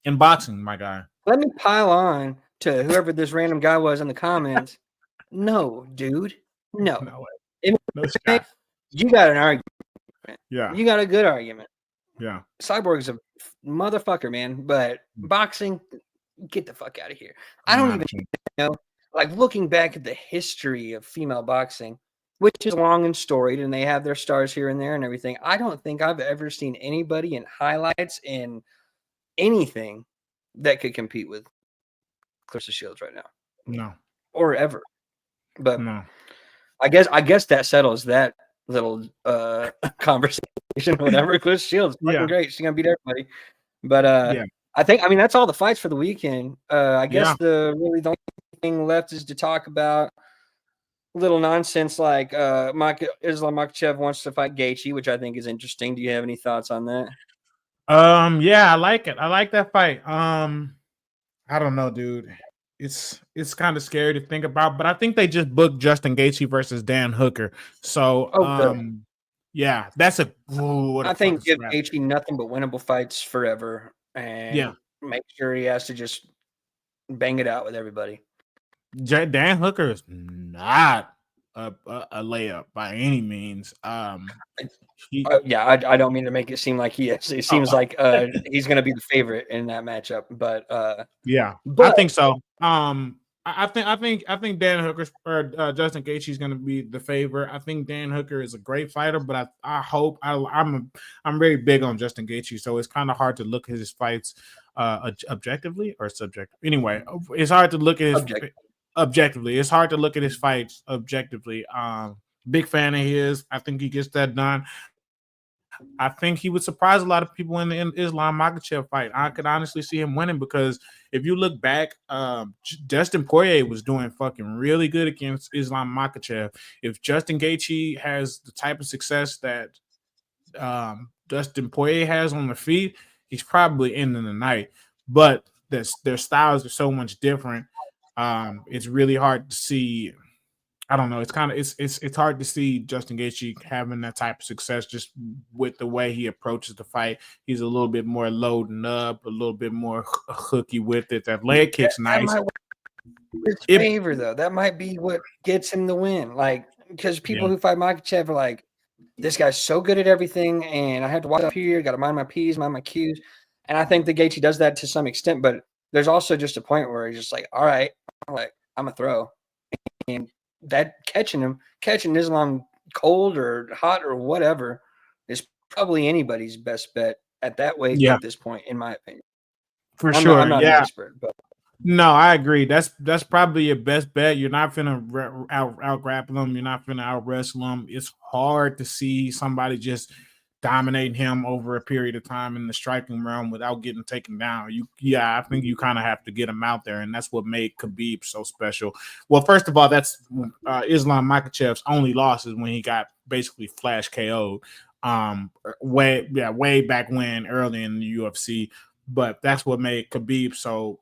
In boxing, my guy. Let me pile on to whoever this random guy was in the comments. No, dude. No. You got an argument. Yeah. You got a good argument. Yeah. Cyborg's a motherfucker, man. But boxing, get the fuck out of here. I don't even know. Like looking back at the history of female boxing, which is long and storied, and they have their stars here and there and everything. I don't think I've ever seen anybody in highlights in anything that could compete with Claressa Shields right now. No. Or ever. But no. I guess that settles that little conversation. Whatever. Claressa Shields, fucking great. She's gonna beat everybody. But I mean, that's all the fights for the weekend. I guess Yeah. the only thing left is to talk about little nonsense like Islam Makhachev wants to fight Gaethje, which I think is interesting. Do you have any thoughts on that? Yeah, I like it. I like that fight. I don't know, dude. It's kind of scary to think about, but I think they just booked Justin Gaethje versus Dan Hooker. So, Oh, good. yeah, that's what a I fucking think give scrap. Gaethje nothing but winnable fights forever, Yeah, and make sure he has to just bang it out with everybody. Dan Hooker is not a layup by any means. He Yeah, I don't mean to make it seem like he is. It seems oh, like he's going to be the favorite in that matchup, yeah, I but think so. I think Dan Hooker or Justin Gaethje is going to be the favorite. I think Dan Hooker is a great fighter, but I hope I'm very big on Justin Gaethje, so it's kind of hard to look at his fights objectively or subjective. Anyway, it's hard to look at his object. objectively. It's hard to look at his fights objectively. Big fan of his. I think he gets that done. I think he would surprise a lot of people in the Islam Makhachev fight. I could honestly see him winning because if you look back, Dustin Poirier was doing fucking really good against Islam Makhachev. If Justin Gaethje has the type of success that Dustin Poirier has on the feet, he's probably ending the night. But their styles are so much different. It's really hard to see. I don't know. It's hard to see Justin Gaethje having that type of success just with the way he approaches the fight. He's a little bit more loading up, a little bit more hooky with it. That leg kick's That nice. might work in his It favor, though. That might be what gets him the win. Like, because people yeah who fight Makhachev are like, this guy's so good at everything, and I have to watch up here. Got to mind my P's, mind my Q's. And I think the Gaethje does that to some extent, but there's also just a point where he's just like, all right, I'm a throw. And that catching Islam cold or hot or whatever is probably anybody's best bet at that weight yeah at this point, in my opinion. for I'm not sure. I'm not an Yeah. expert, but No, I agree. That's probably your best bet. You're not finna out grapple them. You're not finna out wrestle them. It's hard to see somebody just dominating him over a period of time in the striking realm without getting taken down. I think you kind of have to get him out there, and that's what made Khabib so special. Well, first of all, that's Islam Makhachev's only loss is when he got basically flash KO'd. Way back when, early in the UFC. But that's what made Khabib so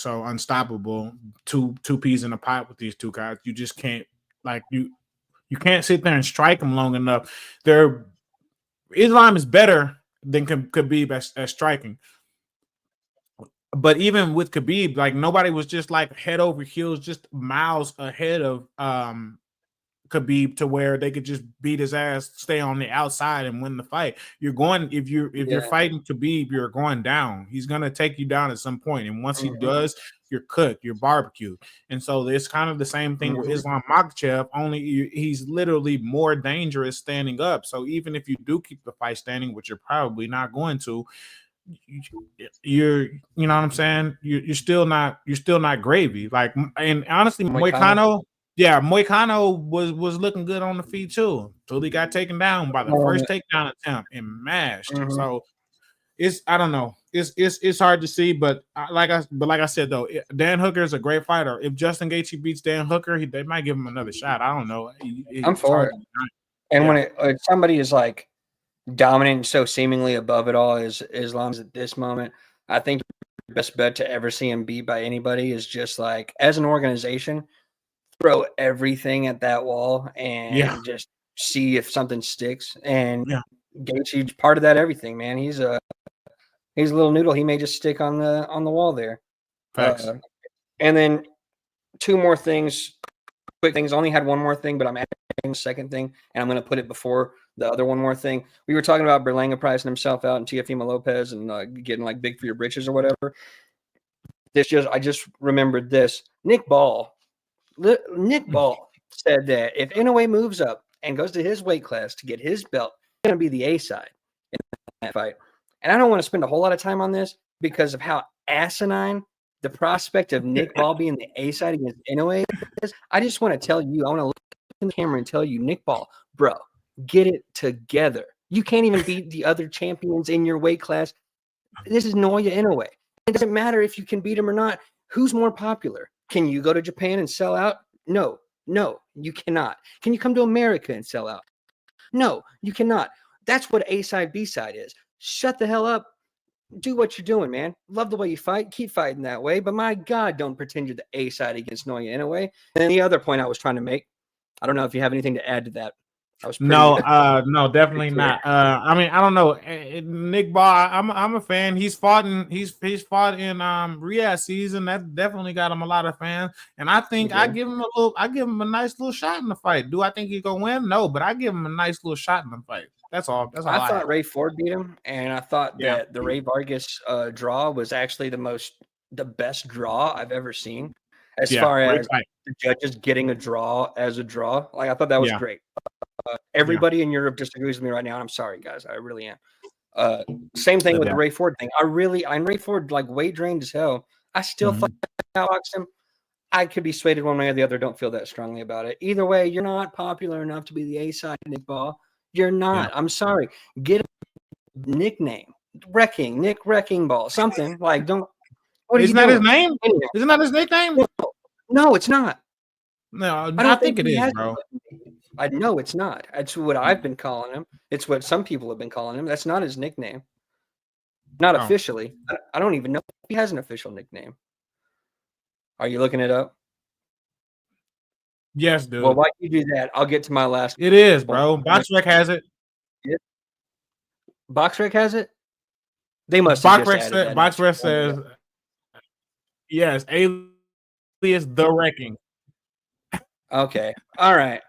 unstoppable. Two peas in a pot with these two guys. You just can't you can't sit there and strike them long enough. Islam is better than Khabib at striking. But even with Khabib, like nobody was just like head over heels, just miles ahead of Khabib to where they could just beat his ass, stay on the outside and win the fight. You're going if you're fighting Khabib, you're going down. He's gonna take you down at some point, and once he does, you're cooked, you're barbecued. And so it's kind of the same thing with Islam Makhachev. Only he's literally more dangerous standing up. So even if you do keep the fight standing, which you're probably not going to, you know what I'm saying? You're still not gravy. Like, and honestly, Moicano. Yeah, Moicano was looking good on the feet too until he got taken down by the first takedown attempt and mashed. So I don't know. It's hard to see, but like I said though, Dan Hooker is a great fighter. If Justin Gaethje beats Dan Hooker, they might give him another shot. I don't know. I'm for it. And when somebody is like dominant and so seemingly above it all as Islam's at this moment, I think the best bet to ever see him beat by anybody is just like as an organization, throw everything at that wall and just see if something sticks. And Gaethje's part of that everything, man. He's a little noodle. He may just stick on the wall there. Facts. And then two more things, quick things. I only had one more thing, but I'm adding a second thing, and I'm going to put it before the other one more thing. We were talking about Berlanga pricing himself out and Teofimo Lopez and getting like big for your britches or whatever. I just remembered this. Nick Ball said that if Innoue moves up and goes to his weight class to get his belt, it's going to be the A side in that fight. And I don't want to spend a whole lot of time on this because of how asinine the prospect of Nick Ball being the A side against Innoue is. I just want to tell you, I want to look in the camera and tell you, Nick Ball, bro, get it together. You can't even beat the other champions in your weight class. This is Naoya Inoue. It doesn't matter if you can beat him or not. Who's more popular? Can you go to Japan and sell out? No, you cannot. Can you come to America and sell out? No, you cannot. That's what A side, B side is. Shut the hell up. Do what you're doing, man. Love the way you fight. Keep fighting that way. But my God, don't pretend you're the A side against Naoya Inoue. And then the other point I was trying to make, I don't know if you have anything to add to that. No, definitely not. I mean, I don't know. Nick Ball, I'm a fan. He's fought in Riyadh season. That definitely got him a lot of fans. And I think I give him a nice little shot in the fight. Do I think he's gonna win? No, but I give him a nice little shot in the fight. That's all. I thought Ray Ford beat him, and I thought that the Ray Vargas draw was actually the best draw I've ever seen. As far as the judges getting a draw as a draw, like I thought that was great. Everybody in Europe disagrees with me right now. I'm sorry, guys. I really am. Same thing with the Ray Ford thing. I'm Ray Ford, like, weight drained as hell. I still outbox him. I could be swayed one way or the other. Don't feel that strongly about it. Either way, you're not popular enough to be the A side, Nick Ball. You're not. I'm sorry. Get a nickname. Nick Wrecking Ball. Something like don't. Isn't that his name? Isn't that his nickname? No, it's not. No, I think it is, bro. I know it's not. That's what I've been calling him. It's what some people have been calling him. That's not his nickname. Not officially. I don't even know if he has an official nickname. Are you looking it up? Yes, dude. Well, while you do that, I'll get to my last. It is, bro. BoxRec has it. BoxRec has it? They must. BoxRec says yes. Alias the Wrecking. Okay. All right.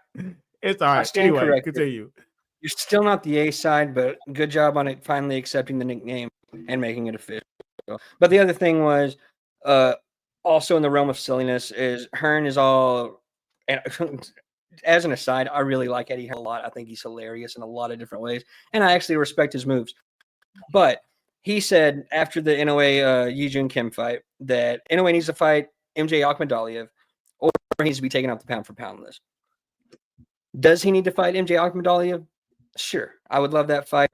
It's all right. Anyway, corrected. continue. You're still not the A side, but good job on it finally accepting the nickname and making it official. But the other thing was, also in the realm of silliness, is Hearn is all. And as an aside, I really like Eddie Hearn a lot. I think he's hilarious in a lot of different ways, and I actually respect his moves. But he said after the Innoue Ye Joon Kim fight that Innoue needs to fight MJ Akhmadaliev, or he needs to be taken off the pound for pound list. Does he need to fight MJ Akhmadaliev? Sure. I would love that fight.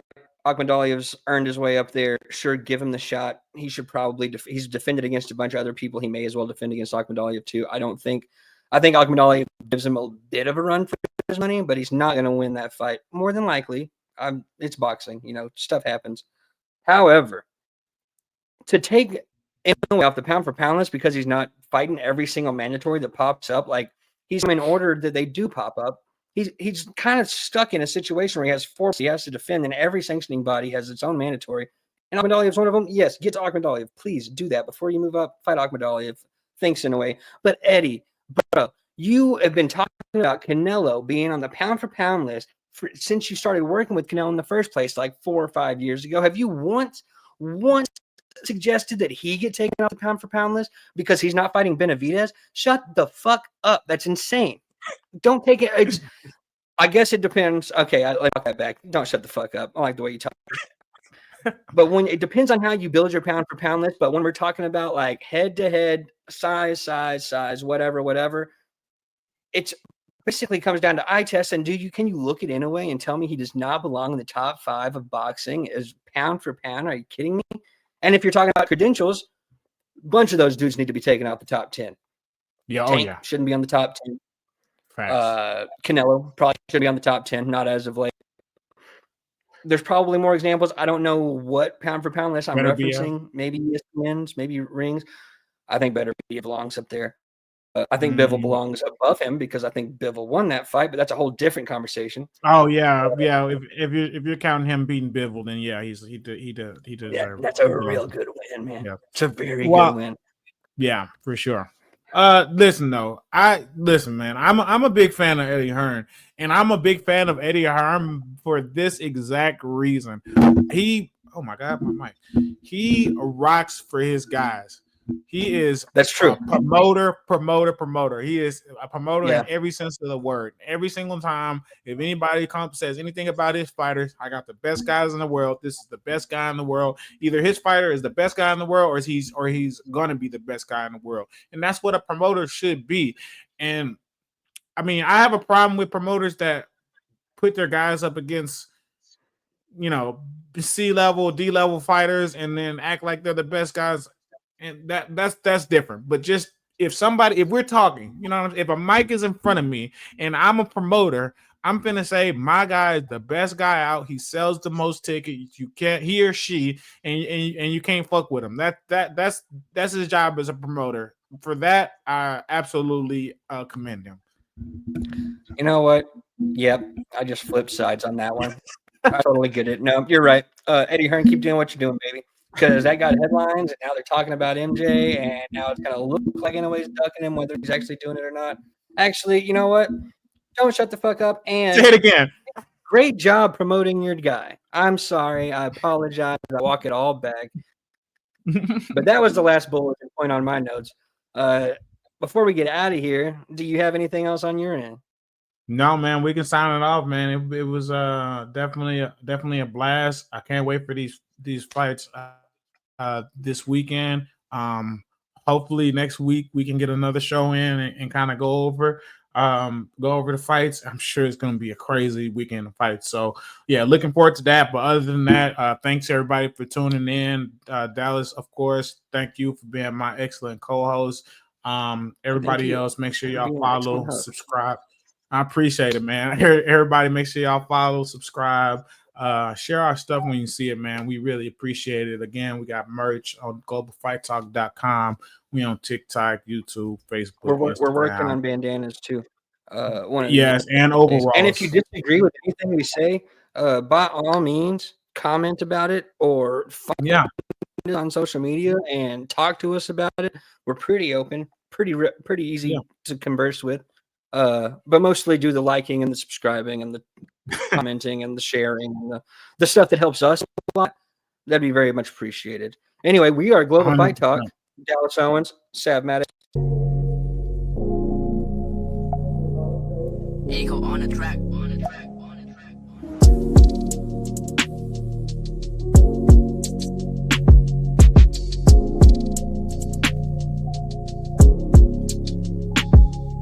Akhmadaliev's earned his way up there. Sure, give him the shot. He should probably he's defended against a bunch of other people. He may as well defend against Akhmadaliev too. I think Akhmadaliev gives him a bit of a run for his money, but he's not going to win that fight. More than likely. It's boxing. Stuff happens. However, to take Innoue off the pound for pound list because he's not fighting every single mandatory that pops up, like he's in order that they do pop up. He's kind of stuck in a situation where he has four he has to defend, and every sanctioning body has its own mandatory. And Akhmadaliev is one of them. Yes, get to Akhmadaliev. Please do that before you move up. Fight Akhmadaliev. Thanks, Innoue. But Eddie, bro, you have been talking about Canelo being on the pound for pound list since you started working with Canelo in the first place, like 4 or 5 years ago. Have you once suggested that he get taken off the pound for pound list because he's not fighting Benavidez? Shut the fuck up. That's insane. Don't take it. I guess it depends. Okay, I like that back. Don't shut the fuck up. I like the way you talk. But when it depends on how you build your pound for pound list. But when we're talking about like head to head, size, whatever, it's basically comes down to eye test. And can you look at Innoue and tell me he does not belong in the top 5 of boxing as pound for pound? Are you kidding me? And if you're talking about credentials, a bunch of those dudes need to be taken out the top 10. Yeah, shouldn't be on the top 10. Canelo probably should be on the top 10, not as of late. There's probably more examples. I don't know what pound for pound list I'm referencing. Maybe ESPN's, maybe Rings. I think Benavidez belongs up there. I think Bivol belongs above him because I think Bivol won that fight, but that's a whole different conversation. Oh yeah. If you're counting him beating Bivol, then yeah, he deserves. Yeah, that's a real good win, man. Yeah. It's a very good win. Yeah, for sure. Listen, man. I'm a big fan of Eddie Hearn, and I'm a big fan of Eddie Hearn for this exact reason. Oh my God, my mic. He rocks for his guys. He is that's true. Promoter. He is a promoter in every sense of the word. Every single time, if anybody says anything about his fighters, I got the best guys in the world. This is the best guy in the world. Either his fighter is the best guy in the world, or he's gonna be the best guy in the world. And that's what a promoter should be. And I mean, I have a problem with promoters that put their guys up against C level, D level fighters, and then act like they're the best guys, and that's different. But just if we're talking, if a mic is in front of me and I'm a promoter, I'm finna say my guy is the best guy out. He sells the most tickets. You can't, he or she, and you can't fuck with him. That's his job as a promoter. For that, I absolutely commend him. You know what? Yep, I just flipped sides on that one. I totally get it. No, you're right. Eddie Hearn, keep doing what you're doing, baby. Because that got headlines, and now they're talking about MJ, and now it's gonna look like Innoue's ducking him, whether he's actually doing it or not. Actually, you know what? Don't shut the fuck up. And say it again. Great job promoting your guy. I'm sorry. I apologize. I walk it all back. But that was the last bullet point on my notes. Before we get out of here, do you have anything else on your end? No, man, we can sign it off, man. It was definitely a blast. I can't wait for these fights this weekend. Hopefully next week we can get another show in and kind of go over the fights. I'm sure it's going to be a crazy weekend of fights. So yeah, looking forward to that. But other than that, thanks everybody for tuning in. Dallas, of course, thank you for being my excellent co-host. Everybody else, make sure y'all follow, subscribe. I appreciate it, man. Everybody, make sure y'all follow, subscribe, share our stuff when you see it, man. We really appreciate it. Again, we got merch on globalfighttalk.com. We on TikTok, YouTube, Facebook. We're working on bandanas too. And overalls. And if you disagree with anything we say, by all means, comment about it or find it on social media and talk to us about it. We're pretty open, pretty easy to converse with. But mostly do the liking and the subscribing and the commenting and the sharing and the stuff that helps us a lot. That'd be very much appreciated. Anyway, we are Global 100%. Fight Talk. Dallas Owens, Sav Maddox. Ego on the track.